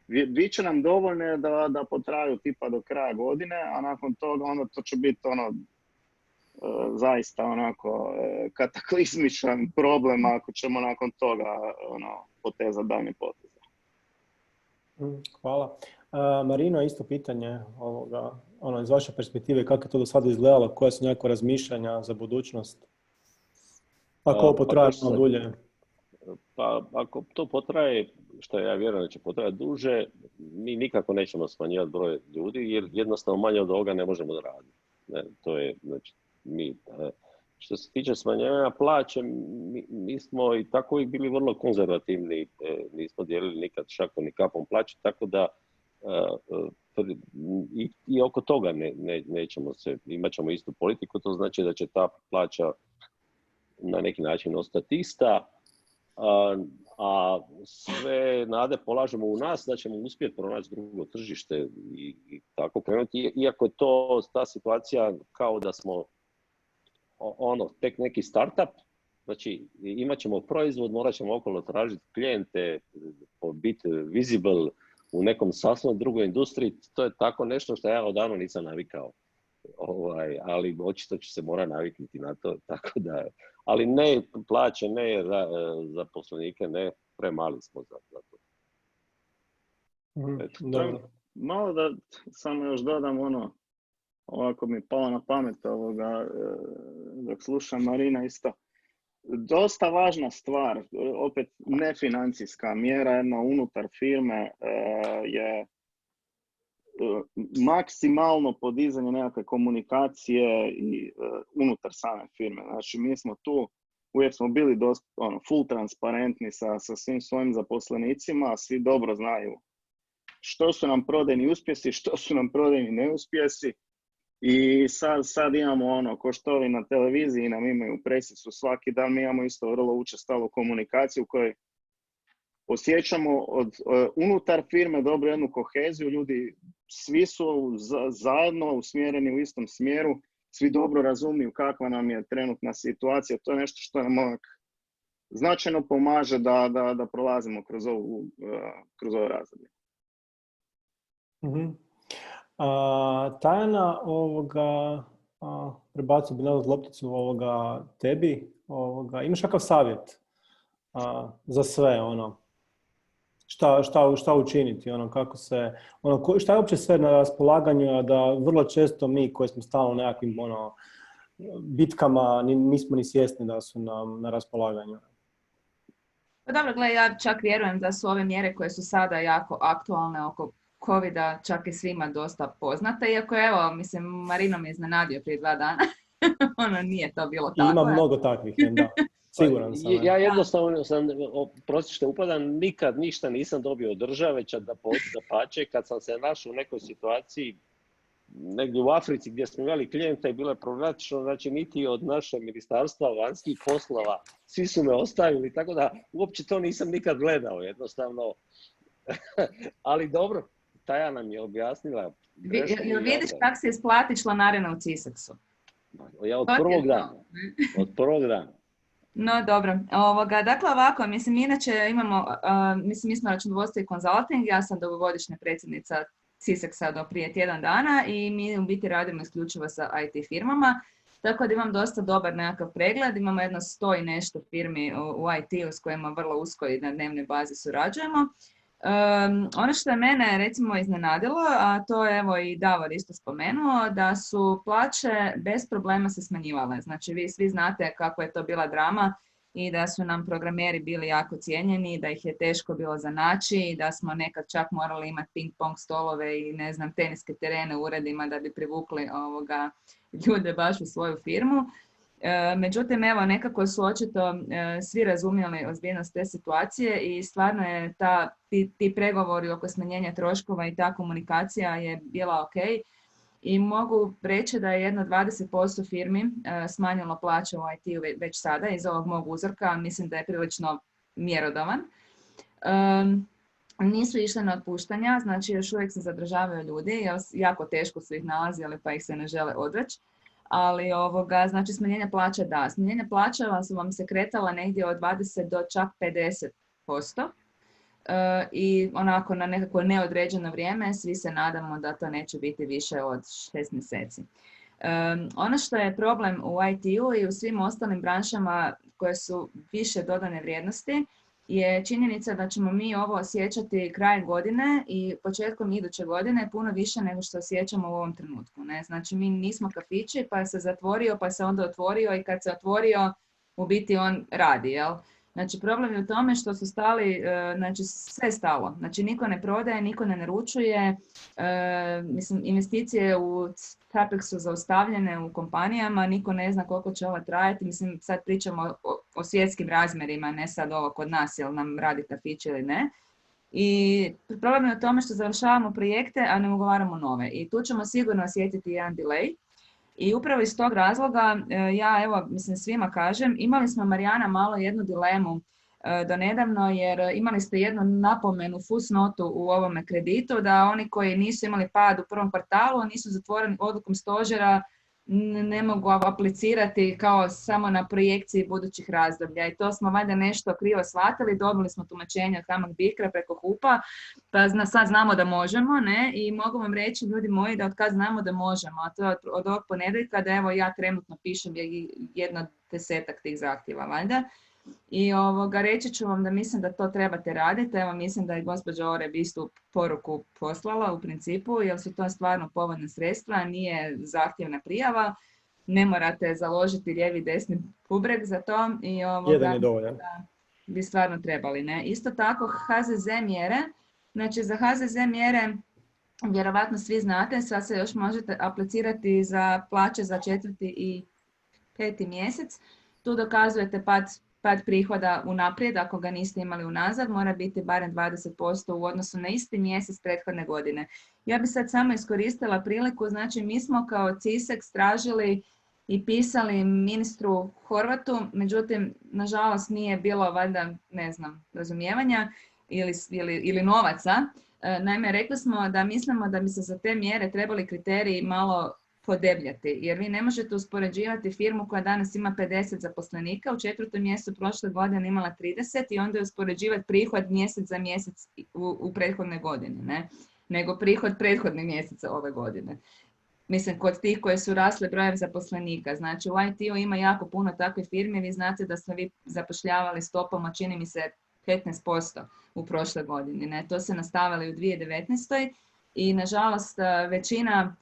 bit će nam dovoljne da potraju tipa do kraja godine, a nakon toga onda to će biti zaista kataklizmičan problem ako ćemo nakon toga potezati daljnje poteze. Hvala. Marino, isto pitanje iz vaše perspektive, kako je to do sada izgledalo, koja su nekakva razmišljanja za budućnost? Ako ovo potraje dulje? Pa ako to potraje, što ja vjerujem da će potrajati duže, mi nikako nećemo smanjivati broj ljudi, jer jednostavno manje od ovoga ne možemo da radimo. To je, znači, što se tiče smanjenja plaće, mi smo i tako i bili vrlo konzervativni, nismo dijelili nikad šakom ni kapom plaće, tako da i oko toga nećemo imat ćemo istu politiku, to znači da će ta plaća na neki način ostati ista, a sve nade polažemo u nas da ćemo uspjeti pronaći drugo tržište i tako krenuti, iako je to ta situacija kao da smo tek neki startup, znači imat ćemo proizvod, morat ćemo okolo tražiti klijente, biti visible u nekom sasvim drugoj industriji, to je tako nešto što ja odavno nisam navikao. Ali očito će se mora naviknuti na to, tako da, ali ne plaće, ne zaposlenike, ne, premali smo za to. Malo da samo još dodam ovako mi je palo na pamet dok slušam Marina isto. Dosta važna stvar, opet nefinancijska mjera, jedna unutar firme je maksimalno podizanje nekakve komunikacije i unutar same firme. Znači mi smo tu, uvijek smo bili dosta full transparentni sa svim svojim zaposlenicima, svi dobro znaju što su nam prodajni uspjesi, što su nam prodajni neuspjesi. I sad imamo ono, ko što ovi na televiziji nam imaju presicu svaki dan, mi imamo isto vrlo učestalu komunikaciju u kojoj osjećamo unutar firme dobru jednu koheziju, ljudi svi su zajedno usmjereni u istom smjeru, svi dobro razumiju kakva nam je trenutna situacija, to je nešto što nam značajno pomaže da prolazimo kroz ovo razdoblje. Mm-hmm. Tajana, prebacio bi nazad lopticu tebi. Imaš kakav savjet za sve? Šta učiniti? Šta je uopće sve na raspolaganju, da vrlo često mi koji smo stalno u nekakvim bitkama nismo ni svjesni da su nam na raspolaganju? Pa dobro, gledaj, ja čak vjerujem da su ove mjere koje su sada jako aktualne oko COVID-a čak i svima dosta poznata, iako evo, mislim, Marino me iznenadio prije 2 dana. Nije to bilo tako. Ima mnogo takvih, da. Siguran sam. Ja jednostavno sam, prosti što upadam, nikad ništa nisam dobio od države, čak da pače, kad sam se našao u nekoj situaciji, negdje u Africi gdje smo imali klijenta i bilo je problematično, znači niti od našeg ministarstva vanjskih poslova, svi su me ostavili, tako da uopće to nisam nikad gledao, jednostavno. Ali dobro, Tajana mi je objasnila. Vidiš kako se isplati članarina u CISEX-u? Ja od prvog dana. No dobro, dakle ovako, mislim, inače imamo, mi smo računovodstvo i konzulting, ja sam dugogodišnja predsjednica CISEX-a do prije tjedan dana i mi u biti radimo isključivo sa IT firmama, tako da imam dosta dobar nekakav pregled, imamo jedno 100 i nešto firmi u IT-u s kojima vrlo usko i na dnevnoj bazi surađujemo. Ono što je mene recimo iznenadilo, a to je evo i Davor isto spomenuo, da su plaće bez problema se smanjivale. Znači vi svi znate kako je to bila drama i da su nam programeri bili jako cijenjeni, da ih je teško bilo za naći i da smo nekad čak morali imati ping-pong stolove i ne znam, teniske terene u uredima da bi privukli ljude baš u svoju firmu. Međutim, evo, nekako su očito svi razumjeli ozbiljnost te situacije i stvarno je ti pregovori oko smanjenja troškova i ta komunikacija je bila ok. I mogu reći da je jedno 20% firmi smanjilo plaće u IT-u već sada iz ovog mog uzorka. Mislim da je prilično mjerodavan. Nisu išle na otpuštanja, znači još uvijek se zadržavaju ljudi, jako teško su ih nalazili pa ih se ne žele odreći. Ali znači smanjenje plaća da. Smanjenje plaća vam se kretala negdje od 20 do čak 50%. I onako na nekako neodređeno vrijeme svi se nadamo da to neće biti više od 6 mjeseci. Ono što je problem u IT-u i u svim ostalim branšama koje su više dodane vrijednosti je činjenica da ćemo mi ovo osjećati krajem godine i početkom iduće godine puno više nego što osjećamo u ovom trenutku. Ne? Znači mi nismo kafići pa se zatvorio pa se onda otvorio i kad se otvorio u biti on radi. Jel? Znači problem je u tome što su stali, znači sve stalo. Znači niko ne prodaje, niko ne naručuje, mislim investicije u CAPEX su zaustavljene u kompanijama, niko ne zna koliko će ovo trajati. Mislim sad pričamo o svjetskim razmjerima, ne sad ovo kod nas jel nam radi kafić ili ne. I problem je u tome što završavamo projekte, a ne ugovaramo nove. I tu ćemo sigurno osjetiti jedan delay. I upravo iz tog razloga, ja evo, mislim svima kažem, imali smo Marijana malo jednu dilemu do nedavno jer imali ste jednu napomenu, fusnotu u ovome kreditu da oni koji nisu imali pad u prvom kvartalu, nisu zatvoreni odlukom stožera, ne mogu aplicirati kao samo na projekciji budućih razdoblja. I to smo valjda nešto krivo shvatili, dobili smo tumačenje od HAMAG BICRA preko HUP-a, pa sad znamo da možemo, ne? I mogu vam reći, ljudi moji, da od kad znamo da možemo, a to je od ovog ponedjeljka, da evo ja trenutno pišem jedno 10-ak tih zahtjeva, valjda. I reći ću vam da mislim da to trebate raditi. Evo mislim da je gospođa Oreb istu poruku poslala u principu, jer su to stvarno povoljna sredstva, nije zahtjevna prijava, ne morate založiti lijevi desni bubreg za to i jedan je dovoljan. Bi stvarno trebali. Ne? Isto tako HZZ mjere, znači za HZZ mjere vjerovatno svi znate, sad se još možete aplicirati za plaće za 4. i 5. mjesec. Tu dokazujete pad pad prihoda unaprijed, ako ga niste imali unazad, mora biti barem 20% u odnosu na isti mjesec prethodne godine. Ja bi sad samo iskoristila priliku, znači mi smo kao CISEX tražili i pisali ministru Horvatu, međutim, nažalost nije bilo valjda, ne znam, razumijevanja ili novaca. Naime, rekli smo da mislimo da bi se za te mjere trebali kriteriji malo podebljati, jer vi ne možete uspoređivati firmu koja danas ima 50 zaposlenika, u 4. mjesecu prošle godine imala 30 i onda uspoređivati prihod mjesec za mjesec u prethodnoj godini, ne? Nego prihod prethodnih mjeseca ove godine. Mislim, kod tih koje su rasle brojem zaposlenika. Znači, u IT-u ima jako puno takve firme. Vi znate da ste vi zapošljavali stopama, čini mi se, 15% u prošle godini. Ne? To se nastavili u 2019. I, nažalost, većina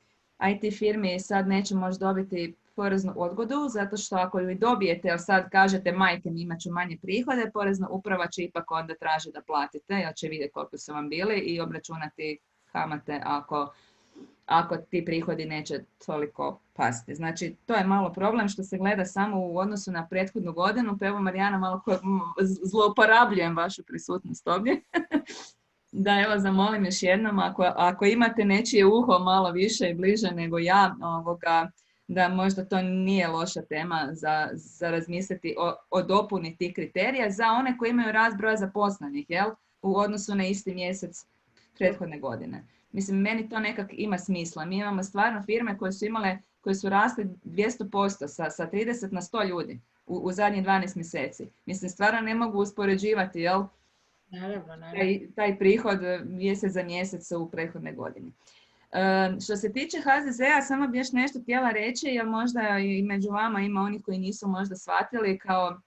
IT firmi sad neće moći dobiti poreznu odgodu, zato što ako ju dobijete, jer sad kažete majke mi imat ću manje prihode, porezna uprava će ipak onda traži da platite, jer će vidjeti koliko su vam bili i obračunati kamate ako ti prihodi neće toliko pasti. Znači, to je malo problem što se gleda samo u odnosu na prethodnu godinu, pa evo Marijana, malo zlouporabljujem vašu prisutnost ovdje. Da, evo, zamolim još jednom, ako imate nečije uho malo više i bliže nego ja, da možda to nije loša tema za razmisliti o dopuni tih kriterija za one koji imaju rast broja zaposlenih, jel? U odnosu na isti mjesec prethodne godine. Mislim, meni to nekak ima smisla. Mi imamo stvarno firme koje su rasle 200% sa 30 na 100 ljudi u zadnjih 12 mjeseci. Mislim, stvarno ne mogu uspoređivati, jel? Naravno. Taj prihod mjesec za mjesec u prethodne godini. Što se tiče HZZ-a, samo bi još nešto htjela reći, jer možda i među vama ima oni koji nisu možda shvatili, kao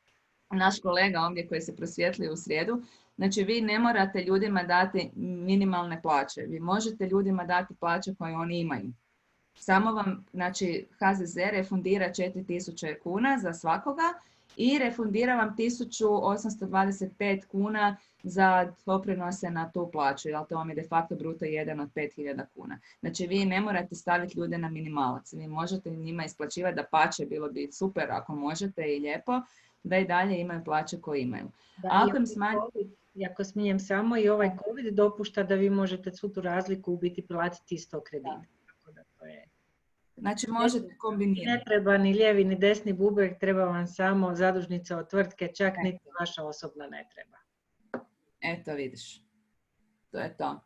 naš kolega ovdje koji se prosvjetlio u srijedu. Znači, vi ne morate ljudima dati minimalne plaće. Vi možete ljudima dati plaće koje oni imaju. Samo vam, znači, HZZ refundira 4.000 kuna za svakoga i refundira vam 1.825 kuna za doprinose na tu plaću. Jel, to vam je de facto bruto 1 od 5.000 kuna. Znači, vi ne morate staviti ljude na minimalac. Vi možete njima isplaćivati da pače, bilo bi super ako možete i lijepo, da i dalje imaju plaće koje imaju. Ako smijem samo, i ovaj COVID dopušta da vi možete svu tu razliku u biti platiti iz tog kredita. Tako da to je... Znači možete kombinirati. Ne treba ni lijevi ni desni bubreg, treba vam samo zadužnica od tvrtke, čak niti vaša osobna ne treba. Eto vidiš, to je to.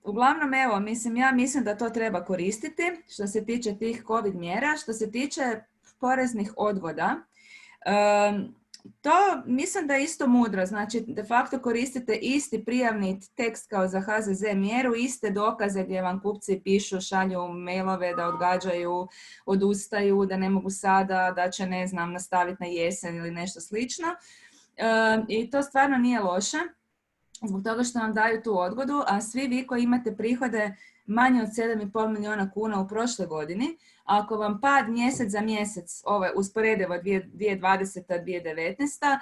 Uglavnom, evo, ja mislim da to treba koristiti što se tiče tih COVID mjera. Što se tiče poreznih odgoda, to mislim da je isto mudro, znači de facto koristite isti prijavni tekst kao za HZZ mjeru, iste dokaze gdje vam kupci pišu, šalju mailove da odgađaju, odustaju, da ne mogu sada, da će, ne znam, nastaviti na jesen ili nešto slično. I to stvarno nije loše, zbog toga što vam daju tu odgodu, a svi vi koji imate prihode manje od 7,5 milijuna kuna u prošloj godini, ako vam pad mjesec za mjesec, usporedivo 2020-2019,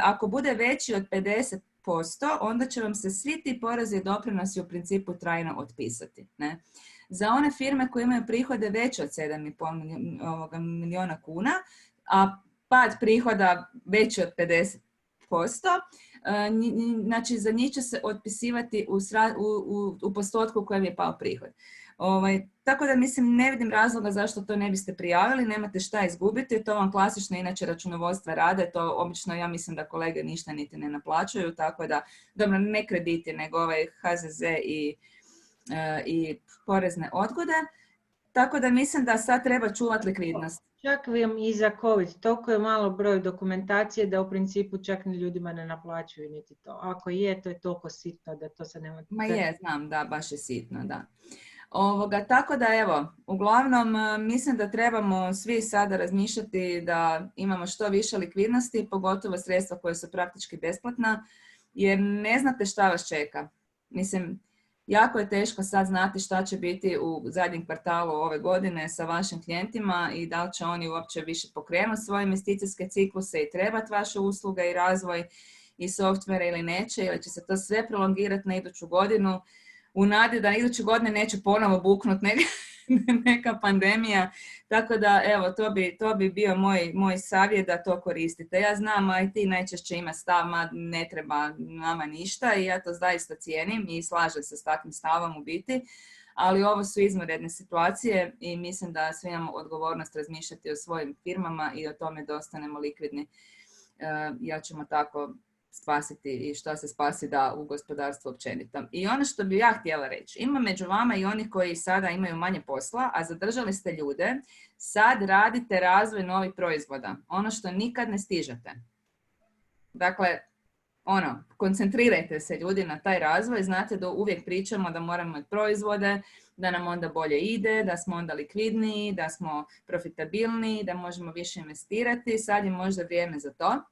ako bude veći od 50%, onda će vam se svi ti porezi i doprinosi u principu trajno otpisati. Ne? Za one firme koje imaju prihode veće od 7,5 milijuna kuna, a pad prihoda veći od 50%, znači za njih će se otpisivati u postotku u kojem je pao prihod. Tako da mislim, ne vidim razloga zašto to ne biste prijavili, nemate šta izgubiti, to vam klasično inače računovodstva rade, to obično ja mislim da kolege ništa niti ne naplaćuju, tako da, dobro, ne krediti, nego HZZ i porezne odgode, tako da mislim da sad treba čuvati likvidnost. Čak vam i za COVID, toliko je malo broj dokumentacije da u principu čak ni ljudima ne naplaćuju niti to. Ako je, to je toliko sitno da to se nema... Ma je, znam, da, baš je sitno, da. Tako da evo, uglavnom mislim da trebamo svi sada razmišljati da imamo što više likvidnosti, pogotovo sredstva koje su praktički besplatna, jer ne znate šta vas čeka. Mislim, jako je teško sad znati šta će biti u zadnjem kvartalu ove godine sa vašim klijentima i da li će oni uopće više pokrenuti svoje investicijske cikluse i trebati vaše usluge i razvoj i softvere ili neće, ili će se to sve prolongirati na iduću godinu u nadi da iduće godine neće ponovo buknuti neka pandemija. Tako da, evo, to bi bio moj savjet da to koristite. Ja znam, IT najčešće ima stav, ne treba nama ništa i ja to zaista cijenim i slažem se s takvim stavom u biti. Ali ovo su izvanredne situacije i mislim da svi imamo odgovornost razmišljati o svojim firmama i o tome da ostanemo likvidni. Ja ćemo tako spasiti i što se spasi da u gospodarstvu općenito. I ono što bi ja htjela reći, ima među vama i oni koji sada imaju manje posla, a zadržali ste ljude, sad radite razvoj novih proizvoda, ono što nikad ne stižete. Dakle, koncentrirajte se ljudi na taj razvoj, znate da uvijek pričamo da moramo imati proizvode, da nam onda bolje ide, da smo onda likvidniji, da smo profitabilniji, da možemo više investirati, sad je možda vrijeme za to.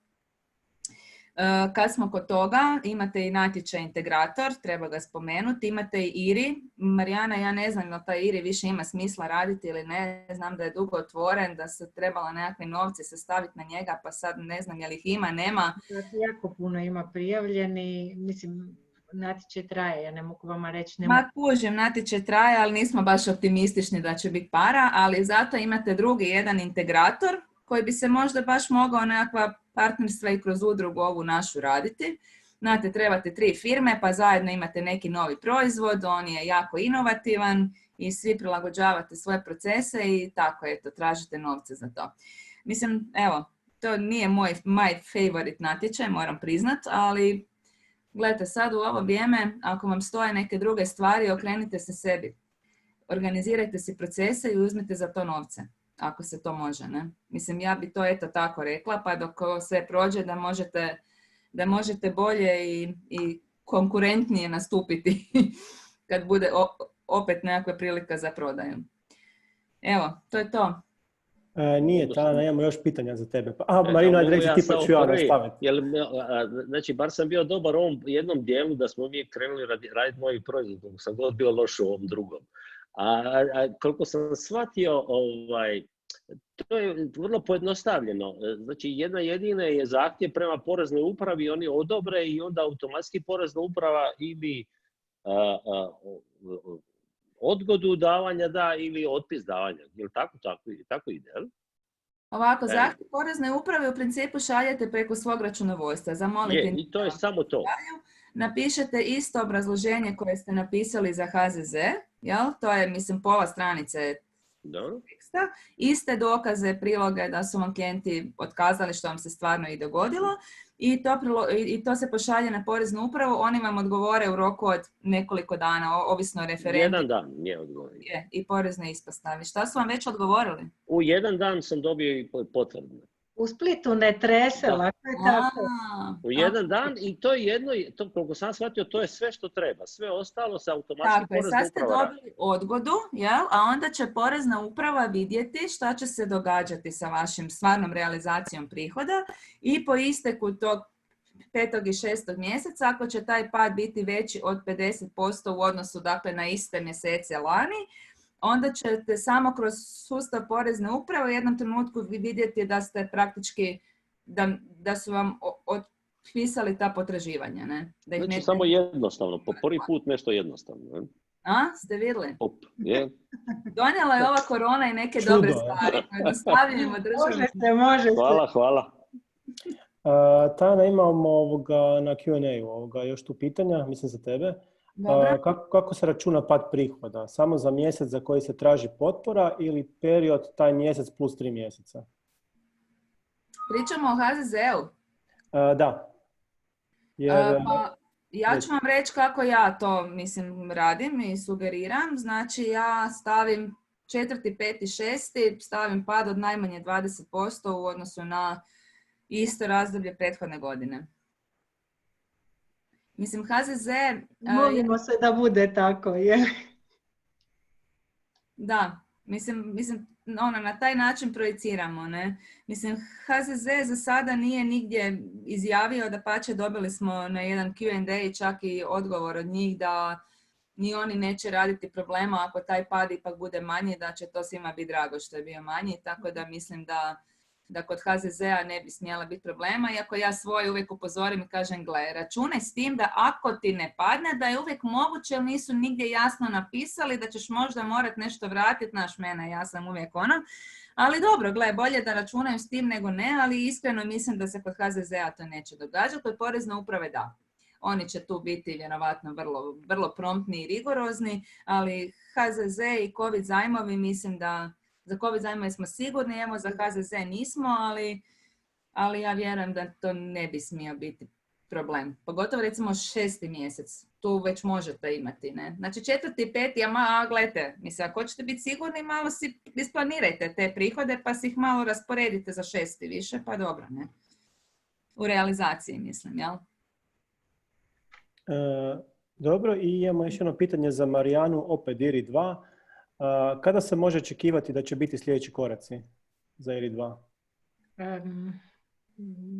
Kad smo kod toga, imate i natječaj integrator, treba ga spomenuti, imate i IRI. Marijana, ja ne znam da taj IRI više ima smisla raditi ili ne, znam da je dugo otvoren, da se trebala nekakve novce sastaviti na njega, pa sad ne znam je li ih ima, nema. Jako puno ima prijavljeni, mislim, natječaj traje, ja ne mogu vama reći. Kužim, natječaj traje, ali nismo baš optimistični da će biti para, ali zato imate drugi jedan integrator koji bi se možda baš mogao nekakva partnerstva i kroz udrugu ovu našu raditi. Znate, trebate 3 firme, pa zajedno imate neki novi proizvod, on je jako inovativan i svi prilagođavate svoje procese i tako, eto, tražite novce za to. Mislim, evo, to nije my favorite natječaj, moram priznat, ali gledajte, sad u ovo vrijeme, ako vam stoje neke druge stvari, okrenite se sebi. Organizirajte si procese i uzmite za to novce. Ako se to može, ne? Mislim, ja bi to eto tako rekla, pa dok sve prođe da možete bolje i konkurentnije nastupiti kad bude opet nekakva prilika za prodaju. Evo, to je to. Nije, Tana, imamo još pitanja za tebe. Marino, ajde reći ti pa ću ja nastaviti. Znači, bar sam bio dobar u ovom jednom dijelu da smo mi krenuli raditi novi proizvod, dok sam god bio loš u ovom drugom. A koliko sam shvatio, to je vrlo pojednostavljeno. Znači, jedna jedina je zahtjev prema poreznoj upravi, oni odobre i onda automatski porezna uprava ili odgodu davanja da ili otpis davanja. Jel tako ide, jel? Ovako, zahtjev porezne uprave u principu šaljete preko svog računovodstva. Zamolite i to je samo to. Napišete isto obrazloženje koje ste napisali za HZZ, jel? To je, mislim, pola stranice teksta. Iste dokaze, priloge da su vam klijenti otkazali što vam se stvarno i dogodilo i to se pošalje na poreznu upravu. Oni vam odgovore u roku od nekoliko dana, ovisno o referentu. Jedan dan je odgovor. I porezne ispostavi. Šta su vam već odgovorili? U jedan dan sam dobio i potvrdu. U Splitu ne trese, lako je tako. U jedan dan i to je jedno, koliko sam shvatio, to je sve što treba. Sve ostalo se automatski porezna uprava. Sad ste dobili odgodu, jel? A onda će porezna uprava vidjeti šta će se događati sa vašim stvarnom realizacijom prihoda i po isteku tog 5. i 6. mjeseca, ako će taj pad biti veći od 50% u odnosu, dakle, na iste mjesece lani, onda ćete samo kroz sustav porezne uprave u jednom trenutku vidjeti da ste praktički, da su vam otpisali ta potraživanja. Ne? Da ih znači samo jednostavno, po prvi put nešto jednostavno. Ne? Ste vidjeli? Donijela je ova korona i neke dobre stvari. Može. Hvala. Tana, imamo na Q&A još tu pitanja, mislim za tebe. Kako se računa pad prihoda? Samo za mjesec za koji se traži potpora ili period taj mjesec plus 3 mjeseca? Pričamo o HZZ-u? Da. Ja ću vam reći kako ja to radim i sugeriram. Znači ja stavim 4., 5., 6. stavim pad od najmanje 20% u odnosu na isto razdoblje prethodne godine. Mislim, HZZ... Molimo se da bude tako, je. Da, mislim, na taj način projiciramo, ne. Mislim, HZZ za sada nije nigdje izjavio, dapače dobili smo na jedan Q&A čak i odgovor od njih da ni oni neće raditi problema ako taj pad ipak bude manji, da će to svima biti drago što je bio manji, tako da mislim da da kod HZZ-a ne bi smjela biti problema, iako ja svoje uvijek upozorim i kažem, gle, računaj s tim da ako ti ne padne, da je uvijek moguće, ali nisu nigdje jasno napisali, da ćeš možda morati nešto vratiti, naš mene, ja sam uvijek ono. Ali dobro, gle, bolje da računaju s tim nego ne, ali iskreno mislim da se kod HZZ-a to neće događati, kod Porezne uprave da. Oni će tu biti vjerovatno vrlo promptni i rigorozni, ali HZZ i COVID zajmovi, mislim da za COVID zajmove smo sigurni, evo za HZZ nismo, ali ja vjerujem da to ne bi smio biti problem. Pogotovo recimo 6. mjesec, tu već možete imati, ne? Znači 4. 5. Gledajte, mislim, ako hoćete biti sigurni, malo si isplanirajte te prihode, pa si ih malo rasporedite za 6. više, pa dobro, ne? U realizaciji, mislim, jel? Dobro, i imamo još jedno pitanje za Marijanu, opet IRI 2. Kada se može očekivati da će biti sljedeći koraci za IRI 2?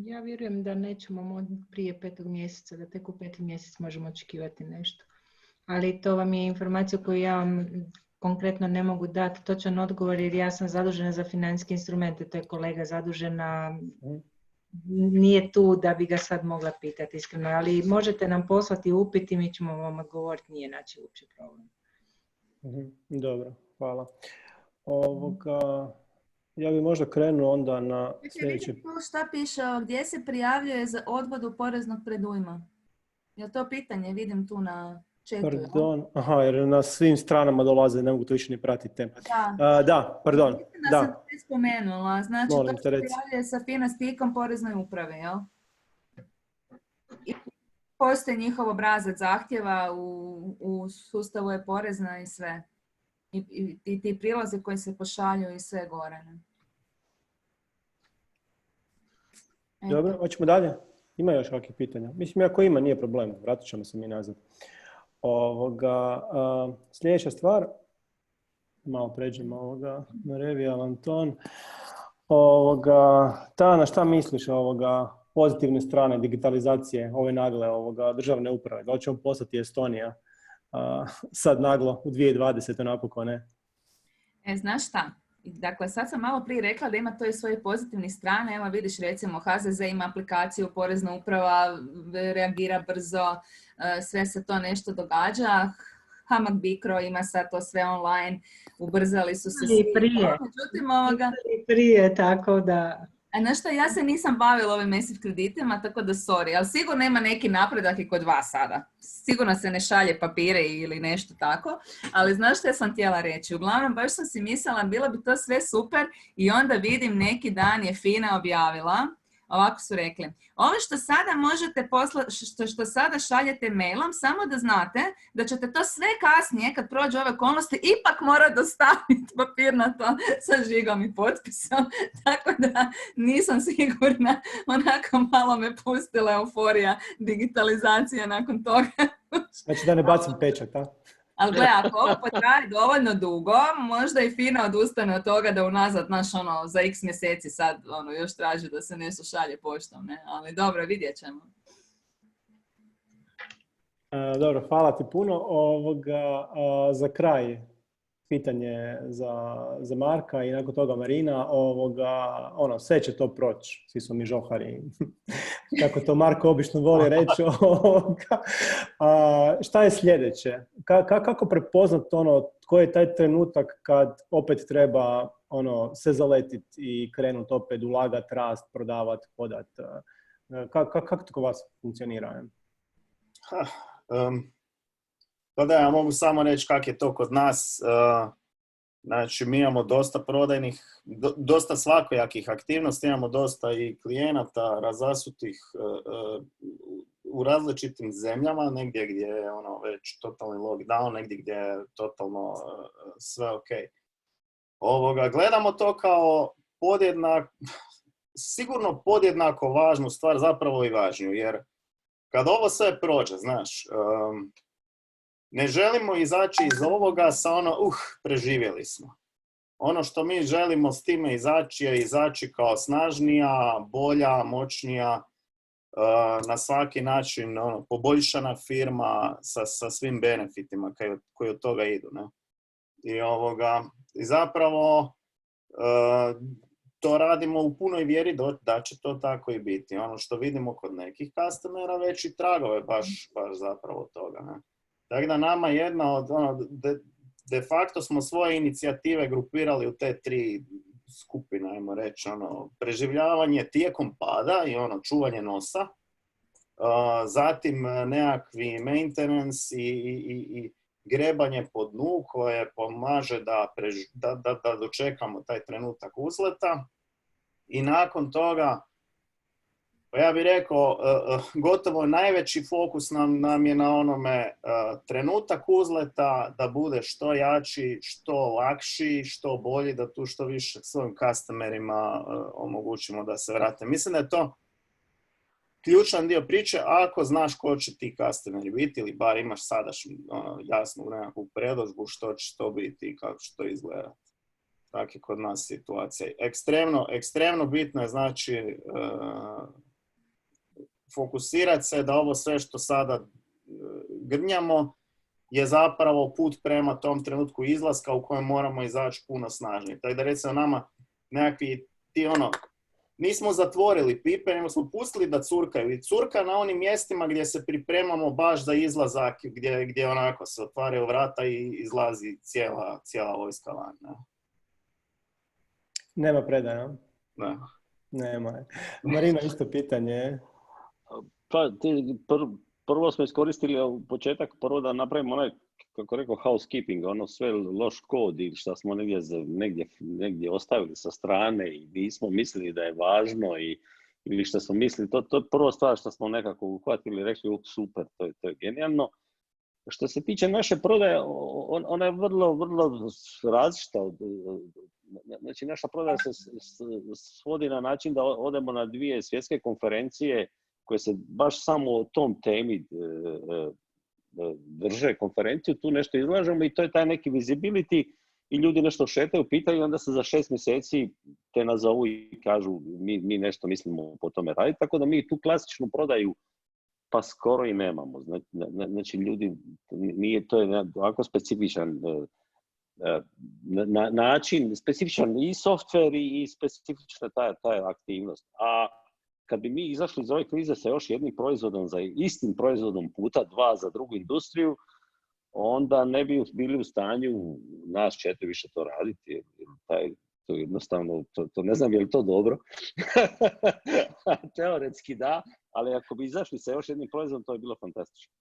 Ja vjerujem da nećemo prije 5. mjeseca, da tek u 5. mjesec možemo očekivati nešto. Ali to vam je informacija koju ja vam konkretno ne mogu dati točan odgovor, jer ja sam zadužena za financijske instrumente, to je kolega zadužena, nije tu da bi ga sad mogla pitati iskreno, ali možete nam poslati upit i mi ćemo vam odgovoriti, nije znači uopće problem. Dobro, hvala. Ja bih možda krenuo onda na sljedeći... Šta piše, gdje se prijavljuje za odgodu poreznog predujma? Je to pitanje? Vidim tu na chatu. Pardon, jer na svim stranama dolaze, ne mogu to više ni pratiti. Da, pardon. Mislim da sam to spomenula. Znači, molim, to se prijavljuje sa FINA-stikom poreznoj upravi, jel? I postoji njihov obrazac zahtjeva u sustavu je porezna i sve. I ti prilazi koji se pošalju i sve gore. Ne? Dobro, hoćemo dalje? Ima još kakvih pitanja? Mislim, ako ima, nije problem. Vratit ćemo se mi nazad. Sljedeća stvar, malo pređemo na Revial Anton. Tana, šta misliš pozitivne strane digitalizacije ove nagle državne uprave? Da li ćemo postati Estonija sad naglo u 2020. napokon, ne? Znaš šta? Dakle, sad sam malo prije rekla da ima to i svoje pozitivne strane. Evo vidiš, recimo, HZZ ima aplikaciju, Porezna uprava reagira brzo, sve se to nešto događa. HAMAG Bicro ima sad to sve online, ubrzali su se svi. Prije, tako da... A znaš šta, ja se nisam bavila ovim massive kreditima, tako da sorry, ali sigurno ima neki napredak i kod vas sada. Sigurno se ne šalje papire ili nešto tako, ali znaš šta sam htjela reći? Uglavnom, baš sam si mislila, bilo bi to sve super i onda vidim neki dan je FINA objavila, ovako su rekli, ovo što sada možete što sada šaljete mailom, samo da znate da ćete to sve kasnije, kad prođe ove okolnosti, ipak mora dostaviti papirnato sa žigom i potpisom. Tako da nisam sigurna, onako malo me pustila euforija digitalizacija nakon toga. Znači da ne bacim pečat, a? Ali gle, ako ovo potraje dovoljno dugo, možda i FINA odustane od toga da unazad, za x mjeseci sad još traži da se nešto šalje poštom, ne? Ali dobro, vidjet ćemo. Dobro, hvala ti puno. Za kraj pitanje za Marka i nakon toga Marina. Sve će to proći, svi smo mi žohari. Kako to Marko obično voli reći. Šta je sljedeće? Kako prepoznat koji je taj trenutak kad opet treba se zaletiti i krenuti opet ulagati, rast, prodavati, hodati? Kako to kod vas funkcionira? Pa da, ja mogu samo reći kako je to kod nas. Znači, mi imamo dosta prodajnih, dosta svakojakih aktivnosti, imamo dosta i klijenata razasutih u različitim zemljama, negdje gdje je već totalni lockdown, negdje gdje je totalno sve ok. Gledamo to kao sigurno podjednako važnu stvar, zapravo i važniju, jer kad ovo sve prođe, znaš, ne želimo izaći iz ovoga sa preživjeli smo. Ono što mi želimo s time izaći je izaći kao snažnija, bolja, moćnija, na svaki način poboljšana firma sa svim benefitima koji od toga idu. Ne? I zapravo to radimo u punoj vjeri da će to tako i biti. Ono što vidimo kod nekih customera, već i tragove baš zapravo toga. Ne? Tako da nama jedna od, de facto smo svoje inicijative grupirali u te 3 skupine, ajmo reći, preživljavanje tijekom pada i čuvanje nosa, zatim nekakvi maintenance i grebanje po dnu koje pomaže da dočekamo taj trenutak uzleta. I nakon toga, pa ja bih rekao, gotovo najveći fokus nam je na onome trenutak uzleta, da bude što jači, što lakši, što bolji, da tu što više svojim customerima omogućimo da se vrate. Mislim da je to ključan dio priče, ako znaš ko će ti customeri biti, ili bar imaš sadašnju jasnu nekakvu predodžbu što će to biti i kako će to izgledati. Tako je kod nas situacija. Ekstremno bitno je, znači, fokusirati se da ovo sve što sada grnjamo je zapravo put prema tom trenutku izlaska u kojem moramo izaći puno snažnije. Tako da recimo nama nekakvi nismo zatvorili pipe, nego smo pustili da curkaju. I curka na onim mjestima gdje se pripremamo baš za izlazak, gdje onako se otvaraju vrata i izlazi cijela vojska van. Ne? Nema predaja. Ne. Nema. Marino, isto pitanje. Pa, prvo smo iskoristili početak, prvo da napravimo onaj, kako rekao, housekeeping, sve loš kod ili što smo negdje ostavili sa strane i nismo mislili da je važno ili što smo mislili, to je prva stvar što smo nekako uhvatili i rekli, super, to je genijalno. Što se tiče naše prodaje, ona je vrlo različita. Znači, naša prodaja se svodi na način da odemo na 2 svjetske konferencije koje se baš samo o tom temi drže konferenciju, tu nešto izlažemo i to je taj neki visibility i ljudi nešto šetaju, pitaju i onda se za 6 mjeseci te nazovu i kažu mi nešto mislimo po tome raditi, tako da mi tu klasičnu prodaju pa skoro i nemamo. Znači ljudi, to je ovako specifičan način, specifičan i software i specifična ta aktivnost. A kad bi mi izašli iz ove krize sa još jednim proizvodom, za istim proizvodom puta 2 za drugu industriju, onda ne bi bili u stanju nas 4 više to raditi. To jednostavno, to ne znam je li to dobro. Teoretski da, ali ako bi izašli sa još jednim proizvodom, to je bilo fantastično.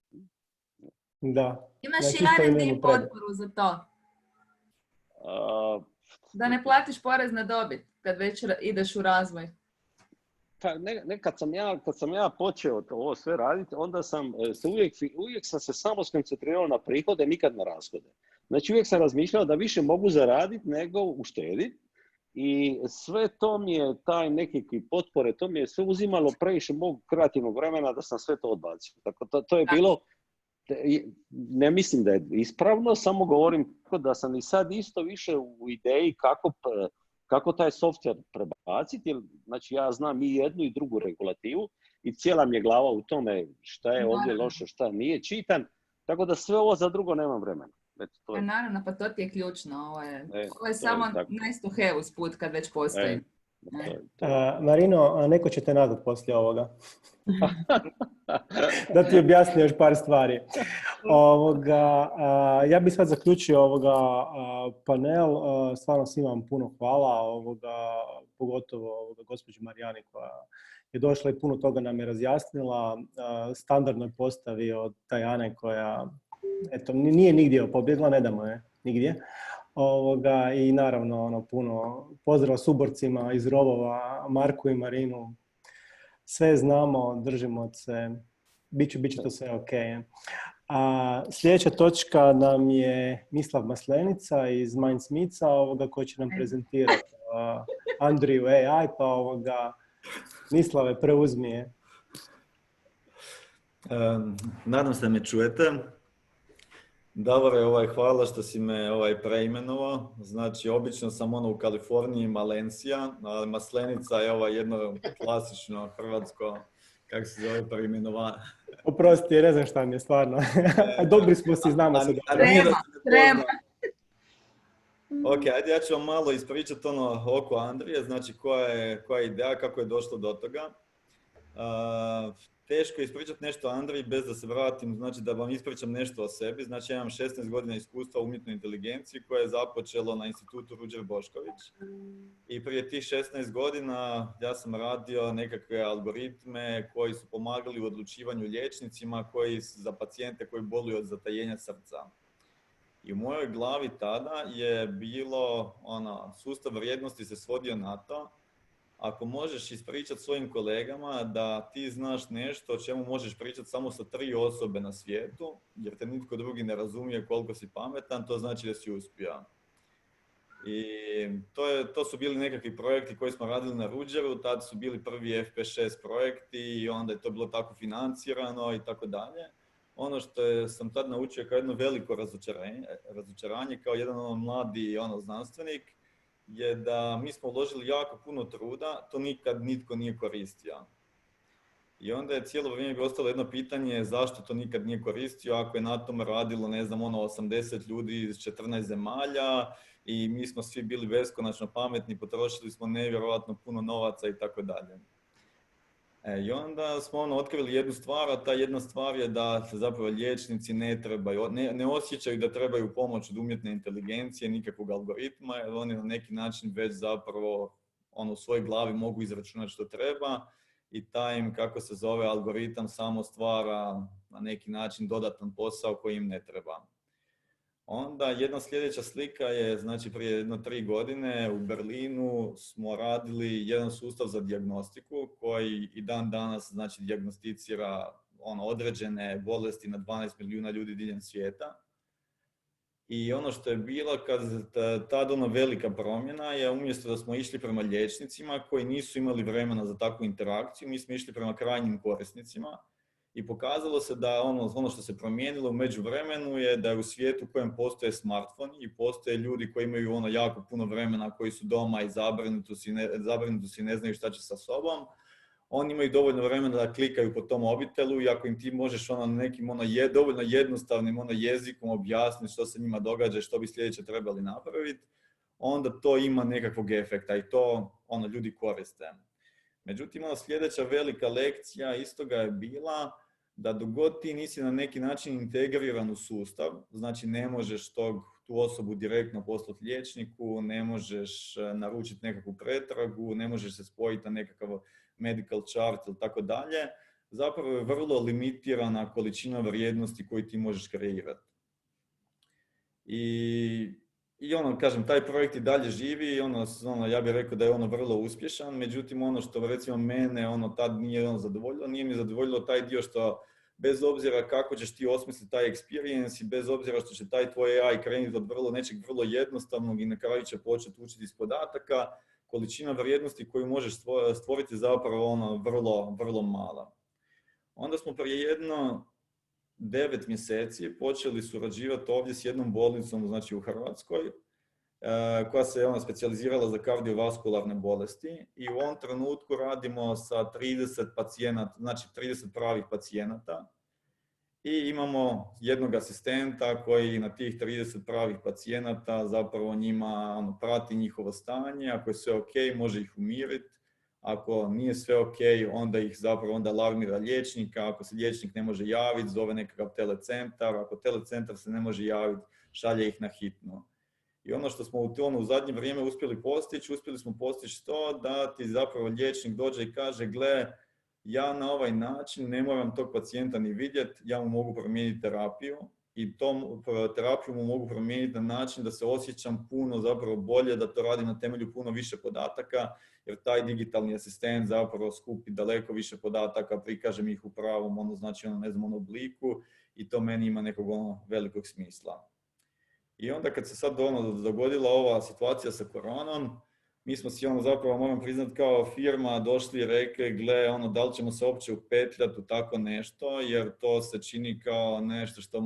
Da. Imaš i R&D potporu za to? Da ne platiš porez na dobit kad već ideš u razvoj. Pa kad sam ja počeo ovo sve raditi, onda sam se uvijek sam se samo skoncentrirao na prihode, nikad na rashode. Znači uvijek sam razmišljao da više mogu zaraditi nego uštediti i sve to mi je, taj nekakvi potpore, to mi je sve uzimalo previše mog kreativnog vremena da sam sve to odbacio. Tako to je bilo, ne mislim da je ispravno, samo govorim da sam i sad isto više u ideji kako taj software prebaciti, jer znači ja znam i jednu i drugu regulativu i cijela mi je glava u tome šta je ovdje loše, šta nije čitan, tako da sve ovo za drugo nemam vremena. Naravno, pa to ti je ključno, ovo je samo nice to have usput kad već postoji. Marino, neko će te nazvat poslije ovoga. Da ti objasni još par stvari. Ja bih sad zaključio panel. Stvarno svima vam puno hvala. Pogotovo gospođi Marijani koja je došla i puno toga nam je razjasnila. Standardno je postavio Tajane koja nije nigdje pobjegla, ne damo je nigdje. I naravno puno pozdrav suborcima iz rovova, Marku i Marinu. Sve znamo, držimo se, bit će to sve ok. Sljedeća točka nam je Mislav Maslenica iz Mindsmitha koji će nam prezentirati Andriju AI, pa Mislave, preuzmi je. Nadam se da me čujete. Davore, hvala što si me preimenovao. Znači, obično sam u Kaliforniji Malencija, ali Maslenica je jedno klasično hrvatsko, kako se zove, preimenovanje. Oprosti, ne znam šta mi je stvarno. Dobri smo si, znamo se. Trema. Ok, ajde ja ću vam malo ispričati ono oko Andrije, znači koja je ideja, kako je došlo do toga. Teško je ispričati nešto o Andriji bez da se vratim, znači da vam ispričam nešto o sebi. Znači ja imam 16 godina iskustva u umjetnoj inteligenciji koje je započelo na institutu Ruđer Bošković. I prije tih 16 godina ja sam radio nekakve algoritme koji su pomagali u odlučivanju liječnicima za pacijente koji boluju od zatajenja srca. I u mojoj glavi tada je bilo, sustav vrijednosti se svodio na to, ako možeš ispričati svojim kolegama da ti znaš nešto o čemu možeš pričati samo sa 3 osobe na svijetu, jer te nitko drugi ne razumije koliko si pametan, to znači da si uspio. I to su bili nekakvi projekti koji smo radili na Ruđeru, tad su bili prvi FP6 projekti i onda je to bilo tako financirano i tako dalje. Ono što sam tad naučio kao jedno veliko razočaranje kao jedan mladi znanstvenik, je da mi smo uložili jako puno truda, to nikad nitko nije koristio. I onda je cijelo vrijeme ostalo jedno pitanje zašto to nikad nije koristio, ako je na tome radilo, 80 ljudi iz 14 zemalja i mi smo svi bili beskonačno pametni, potrošili smo nevjerojatno puno novaca i tako dalje. I onda smo otkrili jednu stvar, a ta jedna stvar je da se zapravo liječnici ne osjećaju da trebaju pomoć od umjetne inteligencije, nikakvog algoritma, jer oni na neki način već zapravo u svojoj glavi mogu izračunati što treba i taj im, kako se zove, algoritam samo stvara na neki način dodatan posao koji im ne treba. Onda jedna sljedeća slika je, znači prije 3 godine u Berlinu smo radili jedan sustav za dijagnostiku koji i dan danas znači dijagnosticira određene bolesti na 12 milijuna ljudi diljem svijeta. I ono što je bilo tada velika promjena je umjesto da smo išli prema liječnicima koji nisu imali vremena za takvu interakciju, mi smo išli prema krajnjim korisnicima. I pokazalo se da ono što se promijenilo u međuvremenu je da je u svijetu u kojem postoje smartfoni i postoje ljudi koji imaju jako puno vremena, koji su doma i zabrinuti ne znaju šta će sa sobom, oni imaju dovoljno vremena da klikaju po tom mobitelu i ako im ti možeš nekim dovoljno jednostavnim jezikom objasniti što se njima događa i što bi sljedeće trebali napraviti, onda to ima nekakvog efekta i to ljudi koriste. Međutim, sljedeća velika lekcija istoga je bila da dok god ti nisi na neki način integriran u sustav, znači ne možeš tu osobu direktno poslati liječniku, ne možeš naručiti nekakvu pretragu, ne možeš se spojiti na nekakav medical chart ili tako dalje, zapravo je vrlo limitirana količina vrijednosti koju ti možeš kreirati. I kažem, taj projekt i dalje živi i ja bih rekao da je vrlo uspješan, međutim ono što recimo mene tad nije zadovoljilo, nije mi zadovoljilo taj dio što bez obzira kako ćeš ti osmisliti taj experience i bez obzira što će taj tvoj AI krenuti od nečeg vrlo jednostavnog i na kraju će početi učiti iz podataka, količina vrijednosti koju možeš stvoriti zapravo vrlo, vrlo mala. Onda smo prije 9 mjeseci počeli surađivati ovdje s jednom bolnicom, znači u Hrvatskoj, koja se specijalizirala za kardiovaskularne bolesti i u ovom trenutku radimo sa 30 pacijenata, znači 30 pravih pacijenata i imamo jednog asistenta koji na tih 30 pravih pacijenata zapravo njima prati njihovo stanje, ako je sve ok, može ih umiriti. Ako nije sve ok, onda ih zapravo alarmira liječnika, ako se liječnik ne može javiti, zove nekakav telecentar, ako telecentar se ne može javiti, šalje ih na hitnu. I ono što smo u zadnje vrijeme uspjeli smo postići to da ti zapravo liječnik dođe i kaže, gle, ja na ovaj način ne moram tog pacijenta ni vidjeti, ja mu mogu promijeniti terapiju i tom terapiju mu mogu promijeniti na način da se osjećam puno zapravo bolje, da to radim na temelju puno više podataka, jer taj digitalni asistent zapravo skupi daleko više podataka, prikaže mi ih u pravom, obliku i to meni ima nekog velikog smisla. I onda kad se sad dogodila ova situacija sa koronom, mi smo si zapravo, moram priznati, kao firma došli i rekli, gle, da li ćemo se uopće upetljati u tako nešto, jer to se čini kao nešto što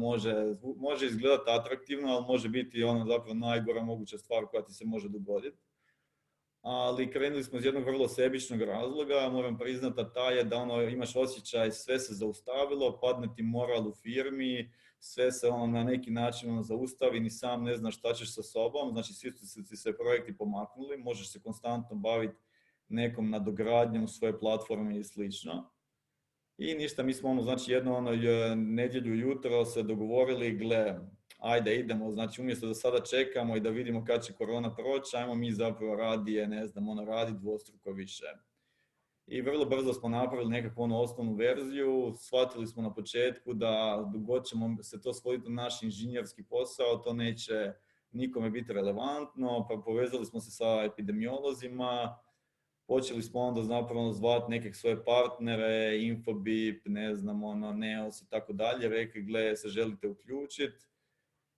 može izgledati atraktivno, ali može biti zapravo najgora moguća stvar koja ti se može dogoditi. Ali krenuli smo iz jednog vrlo sebičnog razloga, moram priznati, a taj je da imaš osjećaj sve se zaustavilo, padne ti moral u firmi, sve se na neki način zaustavi, ni sam ne znaš šta ćeš sa sobom, znači svi su ti se projekti pomaknuli, možeš se konstantno baviti nekom nadogradnjom svoje platforme i slično. I ništa, mi smo znači jednu nedjelju jutro se dogovorili, gle, ajde idemo, znači umjesto da sada čekamo i da vidimo kad će korona proći, ajmo mi zapravo radi dvostruko više. I vrlo brzo smo napravili nekakvu osnovnu verziju, shvatili smo na početku da dok ćemo se to svoditi na naš inženjerski posao, to neće nikome biti relevantno, pa povezali smo se sa epidemiolozima, počeli smo onda zapravo zvati neke svoje partnere, Infobip, Neos i tako dalje, rekli, gle, se želite uključiti.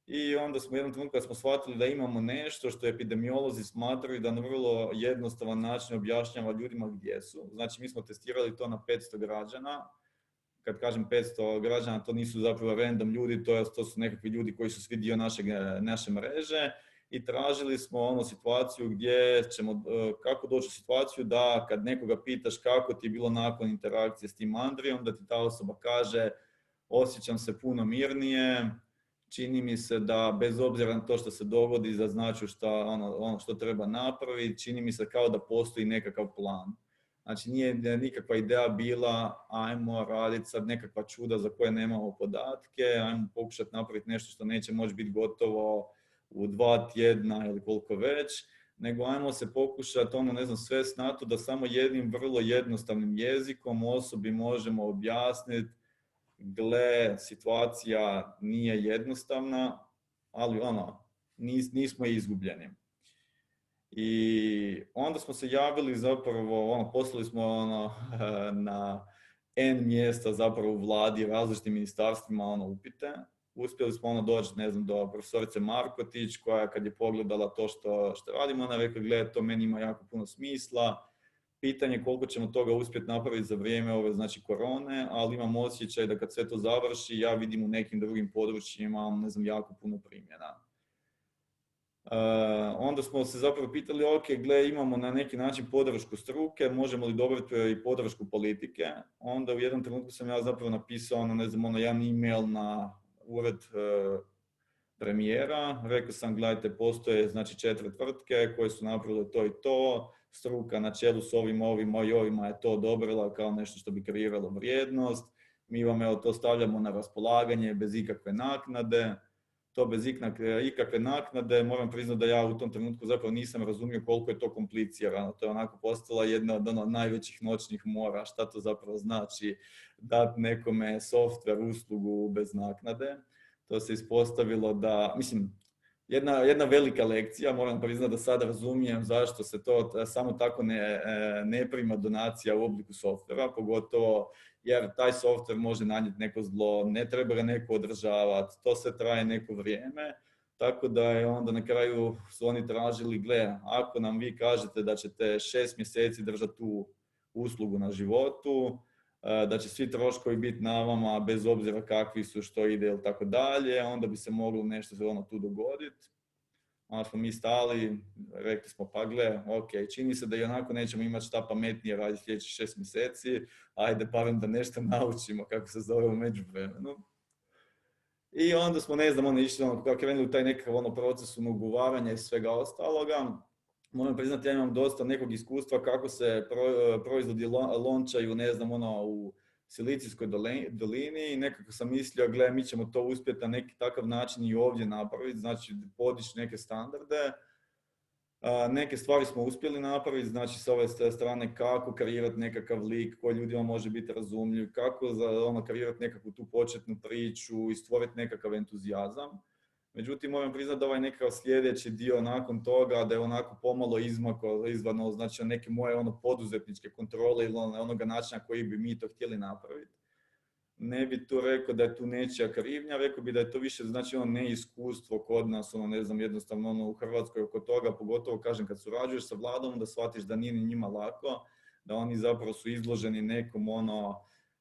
I onda smo jednom trenutku kad smo shvatili da imamo nešto što epidemiolozi smatraju da na vrlo jednostavan način objašnjava ljudima gdje su. Znači mi smo testirali to na 500 građana. Kad kažem 500 građana, to nisu zapravo random ljudi, to su nekakvi ljudi koji su svi dio naše mreže. I tražili smo situaciju gdje ćemo, kako doći u situaciju da kad nekoga pitaš kako ti je bilo nakon interakcije s tim Andrijom, da ti ta osoba kaže osjećam se puno mirnije, čini mi se da bez obzira na to što se dogodi za znači ono što treba napraviti, čini mi se kao da postoji nekakav plan. Znači nije nikakva ideja bila ajmo raditi sad nekakva čuda za koje nemamo podatke, ajmo pokušati napraviti nešto što neće moći biti gotovo u 2 tjedna ili koliko već, nego ajmo se pokušati svest na to da samo jednim vrlo jednostavnim jezikom osobi možemo objasniti gle, situacija nije jednostavna, ali nismo izgubljeni. I onda smo se javili zapravo, poslali smo na N mjesta zapravo u vladi, različitim ministarstvima upite. Uspjeli smo doći, do profesorice Markotić, koja kad je pogledala to što radimo, ona rekla, gle, to meni ima jako puno smisla. Pitanje koliko ćemo toga uspjeti napraviti za vrijeme ove korone, ali imam osjećaj da kad sve to završi, ja vidim u nekim drugim područjima, jako puno primjena. Onda smo se zapravo pitali, ok, gle, imamo na neki način podršku struke, možemo li dobiti i podršku politike. Onda u jednom trenutku sam ja zapravo napisao jedan email na ured premijera. Rekao sam, gledajte, postoje 4 tvrtke koje su napravile to i to, struka na čelu s ovima i ovima je to odobrila kao nešto što bi kreiralo vrijednost. Mi vam to stavljamo na raspolaganje bez ikakve naknade. To bez ikakve naknade, moram priznati da ja u tom trenutku zapravo nisam razumio koliko je to komplicirano. To je onako postala jedna od najvećih noćnih mora, šta to zapravo znači dati nekome software uslugu bez naknade. To se ispostavilo da, jedna velika lekcija, moram priznati da sad razumijem zašto se to samo tako ne prima donacija u obliku softvera, pogotovo jer taj softver može nanijeti neko zlo, ne treba ga neko održavati, to sve traje neko vrijeme, tako da je onda na kraju su oni tražili, gle, ako nam vi kažete da ćete 6 mjeseci držati tu uslugu na životu, da će svi troškovi biti na vama bez obzira kakvi su, što ide ili tako dalje, onda bi se moglo nešto tu dogoditi. Onda smo mi stali, rekli smo pa gle, ok, čini se da i onako nećemo imati šta pametnije raditi sljedećih 6 mjeseci, ajde barem da nešto naučimo, kako se zove u međuvremenu. I onda smo, išli, krenuli u taj nekakav proces ugovaranja i svega ostaloga. Moram priznati, ja imam dosta nekog iskustva kako se proizvodi lončaju, u Silicijskoj dolini i nekako sam mislio, gle, mi ćemo to uspjeti na neki takav način i ovdje napraviti, znači podići neke standarde. Neke stvari smo uspjeli napraviti, znači s ove strane kako kreirati nekakav lik koji ljudima može biti razumljiv, kako kreirati nekakvu tu početnu priču i stvoriti nekakav entuzijazam. Međutim, moram priznati da ovaj nekakav sljedeći dio nakon toga da je onako pomalo izvano, znači neke moje poduzetničke kontrole ili onoga načina koji bi mi to htjeli napraviti. Ne bi tu rekao da je tu nečija krivnja, rekao bi da je to više znači neiskustvo kod nas, jednostavno u Hrvatskoj oko toga, pogotovo kažem kad surađuješ sa vladom da shvatiš da nije ni njima lako, da oni zapravo su izloženi nekom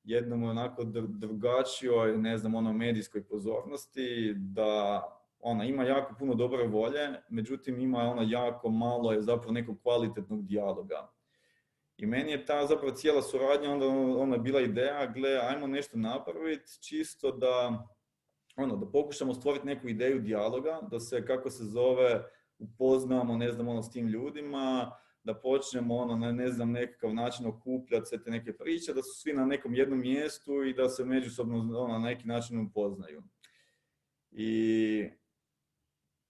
jednom onako drugačijoj, medijskoj pozornosti, da ima jako puno dobre volje, međutim ima jako malo je zapravo nekog kvalitetnog dijaloga. I meni je ta zapravo cijela suradnja onda bila ideja, gle, ajmo nešto napraviti, čisto da da pokušamo stvoriti neku ideju dijaloga, da se, kako se zove, upoznamo, ne znam, s tim ljudima, da počnemo, na nekakav način okupljati sve te neke priče, da su svi na nekom jednom mjestu i da se međusobno na neki način upoznaju.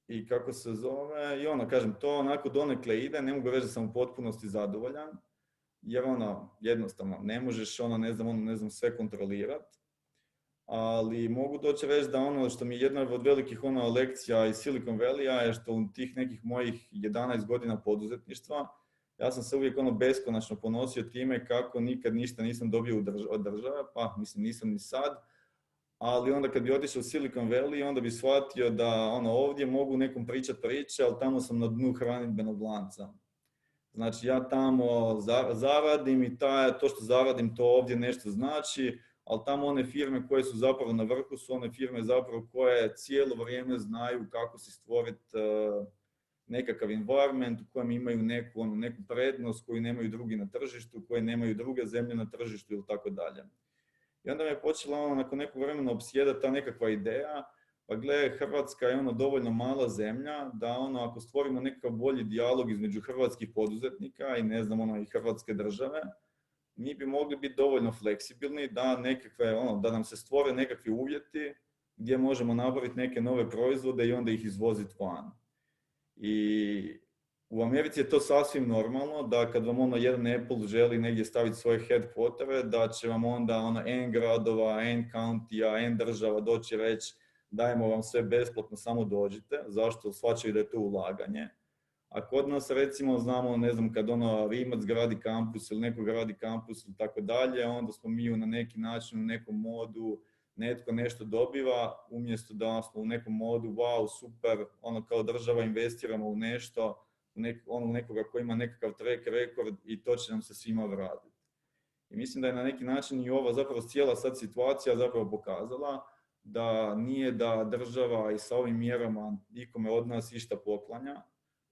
I kako se zove, i kažem, to onako donekle ide, ne mogu reći da sam u potpunosti zadovoljan, jer jednostavno, ne možeš sve kontrolirati, ali mogu doći reći da što mi je jedna od velikih lekcija iz Silicon Valley-a je što u tih nekih mojih 11 godina poduzetništva, ja sam se uvijek beskonačno ponosio time kako nikad ništa nisam dobio od države, pa mislim nisam ni sad, ali onda kad bi otišao u Silicon Valley, onda bi shvatio da ovdje mogu nekom pričati priče, ali tamo sam na dnu hranidbenog lanca. Znači ja tamo zaradim i to što zaradim to ovdje nešto znači, ali tamo one firme koje su zapravo na vrhu su one firme zapravo koje cijelo vrijeme znaju kako si stvoriti nekakav environment u kojem imaju neku prednost koju nemaju drugi na tržištu, koje nemaju druge zemlje na tržištu ili tako dalje. I onda me je počela nakon nekog vremena opsjedati ta nekakva ideja, pa gle, Hrvatska je dovoljno mala zemlja da ako stvorimo nekakav bolji dijalog između hrvatskih poduzetnika i i Hrvatske države, mi bi mogli biti dovoljno fleksibilni da nam se stvore nekakvi uvjeti gdje možemo napraviti neke nove proizvode i onda ih izvoziti van. I u Americi je to sasvim normalno da kad vam jedan Apple želi negdje staviti svoje headquartere, da će vam onda N gradova, N countija, N država doći reći dajemo vam sve besplatno, samo dođite. Zašto? Shvaćaju da je to ulaganje. A kod nas recimo znamo, ne znam, kad Rimac gradi kampus ili neko gradi kampus ili tako dalje, onda smo mi na neki način u nekom modu, netko nešto dobiva, umjesto da smo u nekom modu, wow, super, kao država investiramo u nešto, nekoga koji ima nekakav track record i to će nam se svima vratiti. I mislim da je na neki način i ova zapravo cijela sad situacija zapravo pokazala da nije da država i sa ovim mjerama ikome od nas išta poklanja.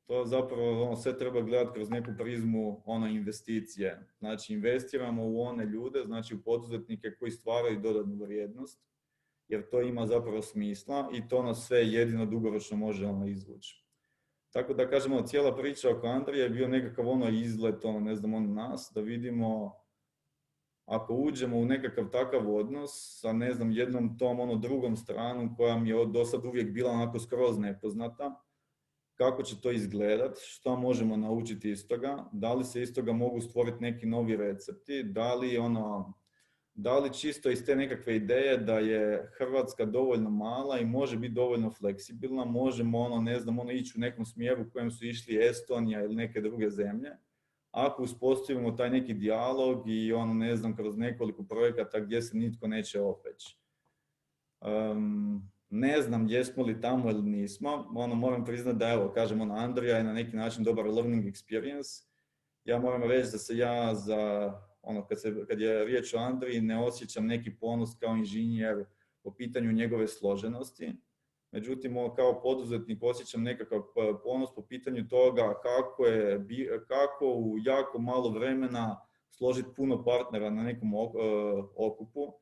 To zapravo sve treba gledati kroz neku prizmu investicije. Znači investiramo u one ljude, znači u poduzetnike koji stvaraju dodatnu vrijednost, jer to ima zapravo smisla i to nas sve jedino dugoročno može izvući. Tako da kažemo, cijela priča oko Andrije je bio nekakav izlet, nas, da vidimo ako uđemo u nekakav takav odnos sa jednom tom drugom stranom koja mi je do sad uvijek bila onako skroz nepoznata, kako će to izgledat, što možemo naučiti iz toga, da li se iz toga mogu stvoriti neki novi recepti, da li čisto iz te nekakve ideje da je Hrvatska dovoljno mala i može biti dovoljno fleksibilna, možemo ići u nekom smjeru u kojem su išli Estonija ili neke druge zemlje, ako uspostavimo taj neki dijalog i kroz nekoliko projekata gdje se nitko neće opeći. Ne znam jesmo li tamo ili nismo, moram priznati da evo, kažem, Andrija je na neki način dobar learning experience. Ja moram reći da se ja kad je riječ o Andriji ne osjećam neki ponos kao inženjer po pitanju njegove složenosti. Međutim, kao poduzetnik osjećam nekakav ponos po pitanju toga kako u jako malo vremena složiti puno partnera na nekom okupu,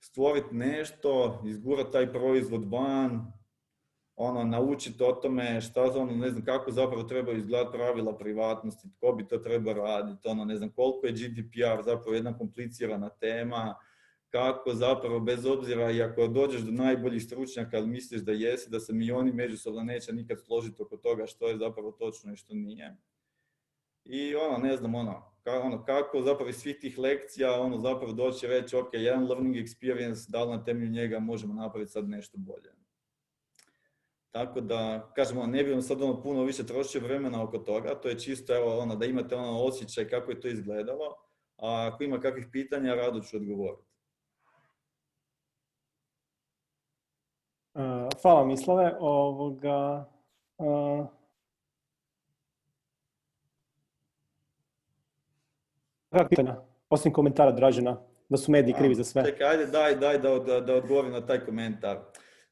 stvoriti nešto, izgurati taj proizvod van, naučiti o tome kako zapravo treba izgledati pravila privatnosti, tko bi to trebao raditi, koliko je GDPR zapravo jedna komplicirana tema, kako zapravo bez obzira i ako dođeš do najboljih stručnjaka ali misliš da jesi, da se milijuni međusobno neće nikad složiti oko toga što je zapravo točno i što nije. I kako zapravo iz svih tih lekcija zapravo doći i reći ok, jedan learning experience, da li na temelju njega možemo napraviti sad nešto bolje. Tako da, kažemo, ne bih vam sad puno više trošio vremena oko toga, to je čisto evo, da imate osjećaj kako je to izgledalo, a ako ima kakvih pitanja, rado ću odgovoriti. Hvala Mislave. Pitanja, osim komentara Dražena, da su mediji krivi za sve. Čekaj, ajde, daj da odgovorim na taj komentar.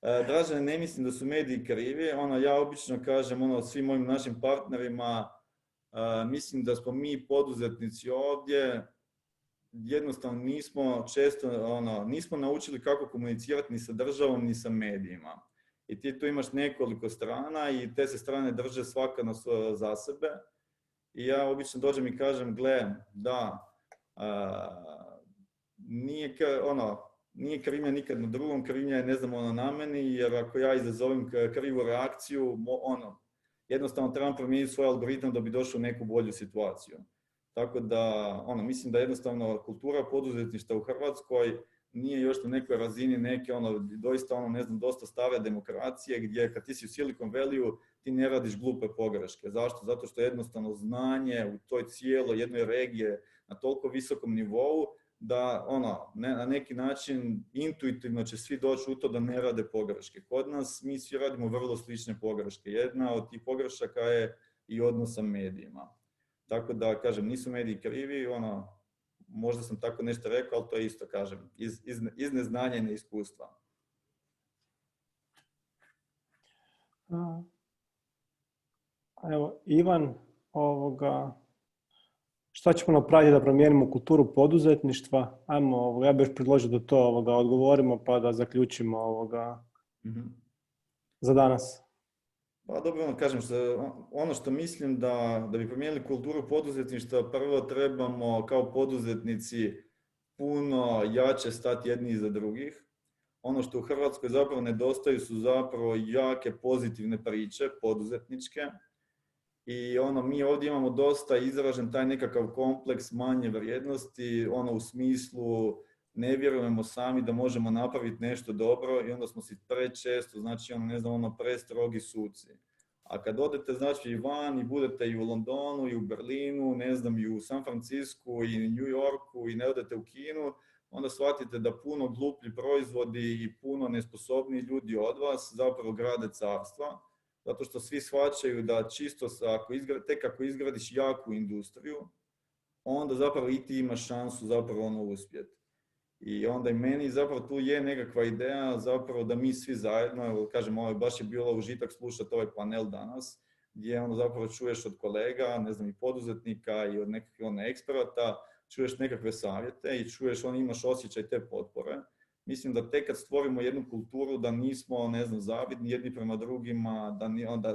Dražene, ne mislim da su mediji krivi. Ja obično kažem svim mojim našim partnerima, mislim da smo mi poduzetnici ovdje jednostavno nismo naučili kako komunicirati ni sa državom, ni sa medijima. I ti tu imaš nekoliko strana i te se strane drže svaka za sebe. I ja obično dođem i kažem, gle, da, nije krivnja nikad na drugom, krivnja je, ne znam, na meni, jer ako ja izazovem krivu reakciju, jednostavno trebam promijeniti svoj algoritam da bi došao u neku bolju situaciju. Tako da, mislim da jednostavno kultura poduzetništva u Hrvatskoj nije još na nekoj razini neke, doista, ne znam, dosta stare demokracije, gdje kad ti si u Silicon Valley-u, ti ne radiš glupe pogreške. Zašto? Zato što jednostavno znanje u toj cijeloj jednoj regiji na toliko visokom nivou, da na neki način intuitivno će svi doći u to da ne rade pogreške. Kod nas mi svi radimo vrlo slične pogreške. Jedna od tih pogrešaka je i odnos sa medijima. Tako da, kažem, nisu mediji krivi, možda sam tako nešto rekao, ali to je isto, kažem, iz neznanja i neiskustva. Evo, Ivan, šta ćemo napraviti da promijenimo kulturu poduzetništva? Ajmo, ja bih predložio da to odgovorimo pa da zaključimo za danas. Pa dobro, kažem, ono što mislim da bi promijenili kulturu poduzetništva, prvo trebamo kao poduzetnici puno jače stati jedni iza drugih. Ono što u Hrvatskoj zapravo nedostaju su zapravo jake pozitivne priče poduzetničke. I mi ovdje imamo dosta izražen taj nekakav kompleks manje vrijednosti, u smislu ne vjerujemo sami da možemo napraviti nešto dobro i onda smo si prečesto, znači prestrogi suci. A kad odete, znači, i van i budete i u Londonu, i u Berlinu, ne znam, i u San Francisku, i u New Yorku, i ne odete u Kinu, onda shvatite da puno gluplji proizvodi i puno nesposobniji ljudi od vas zapravo grade carstva. Zato što svi shvaćaju da čisto tek ako izgradiš jaku industriju, onda zapravo i ti imaš šansu zapravo uspjeti. I onda i meni zapravo tu je nekakva ideja zapravo da mi svi zajedno, kažem, baš je bilo užitak slušati ovaj panel danas, gdje zapravo čuješ od kolega, ne znam, i poduzetnika i od nekakvih eksperata, čuješ nekakve savjete i čuješ, imaš osjećaj te potpore. Mislim da tek kad stvorimo jednu kulturu da nismo, ne znam, zavidni jedni prema drugima,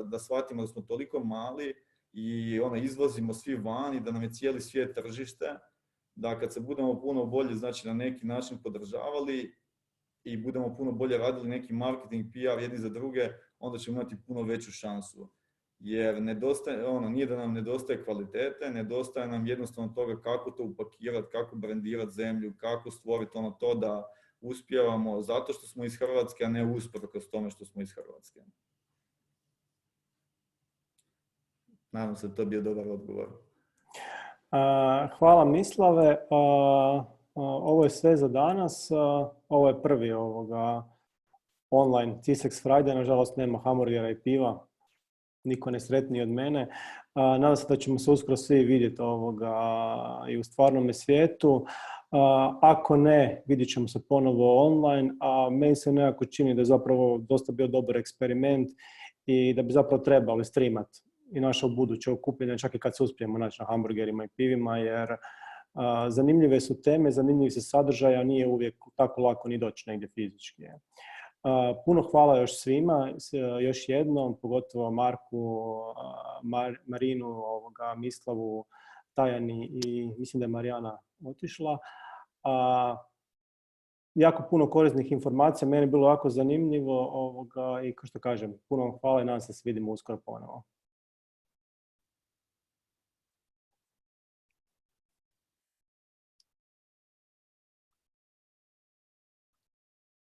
da shvatimo da smo toliko mali i izvozimo svi van i da nam je cijeli svijet tržište, da kad se budemo puno bolje, znači, na neki način podržavali i budemo puno bolje radili neki marketing, PR jedni za druge, onda ćemo imati puno veću šansu. Jer nije da nam nedostaje kvalitete, nedostaje nam jednostavno toga kako to upakirati, kako brendirati zemlju, kako stvoriti to da uspijevamo zato što smo iz Hrvatske, a ne usprkos tome što smo iz Hrvatske. Nadam se da to bio dobar odgovor. Hvala Mislave. Ovo je sve za danas. Ovo je prvi online CISEX Friday. Nažalost nema hamburgera i piva. Niko nesretniji od mene. Nadam se da ćemo se uskoro svi vidjeti i u stvarnom svijetu. Ako ne, vidjet ćemo se ponovo online, a meni se nekako čini da je zapravo dosta bio dobar eksperiment i da bi zapravo trebali streamati i naše buduće okupljanje, čak i kad se uspijemo naći na hamburgerima i pivima, jer zanimljive su teme, zanimljivi su sadržaji, a nije uvijek tako lako ni doći negdje fizički. Puno hvala još svima, još jednom, pogotovo Marku, Marinu, Mislavu, Tajani i mislim da je Marijana otišla. Jako puno korisnih informacija, meni je bilo jako zanimljivo i kao što kažem, puno vam hvala i nadam se da se vidimo uskoro ponovo.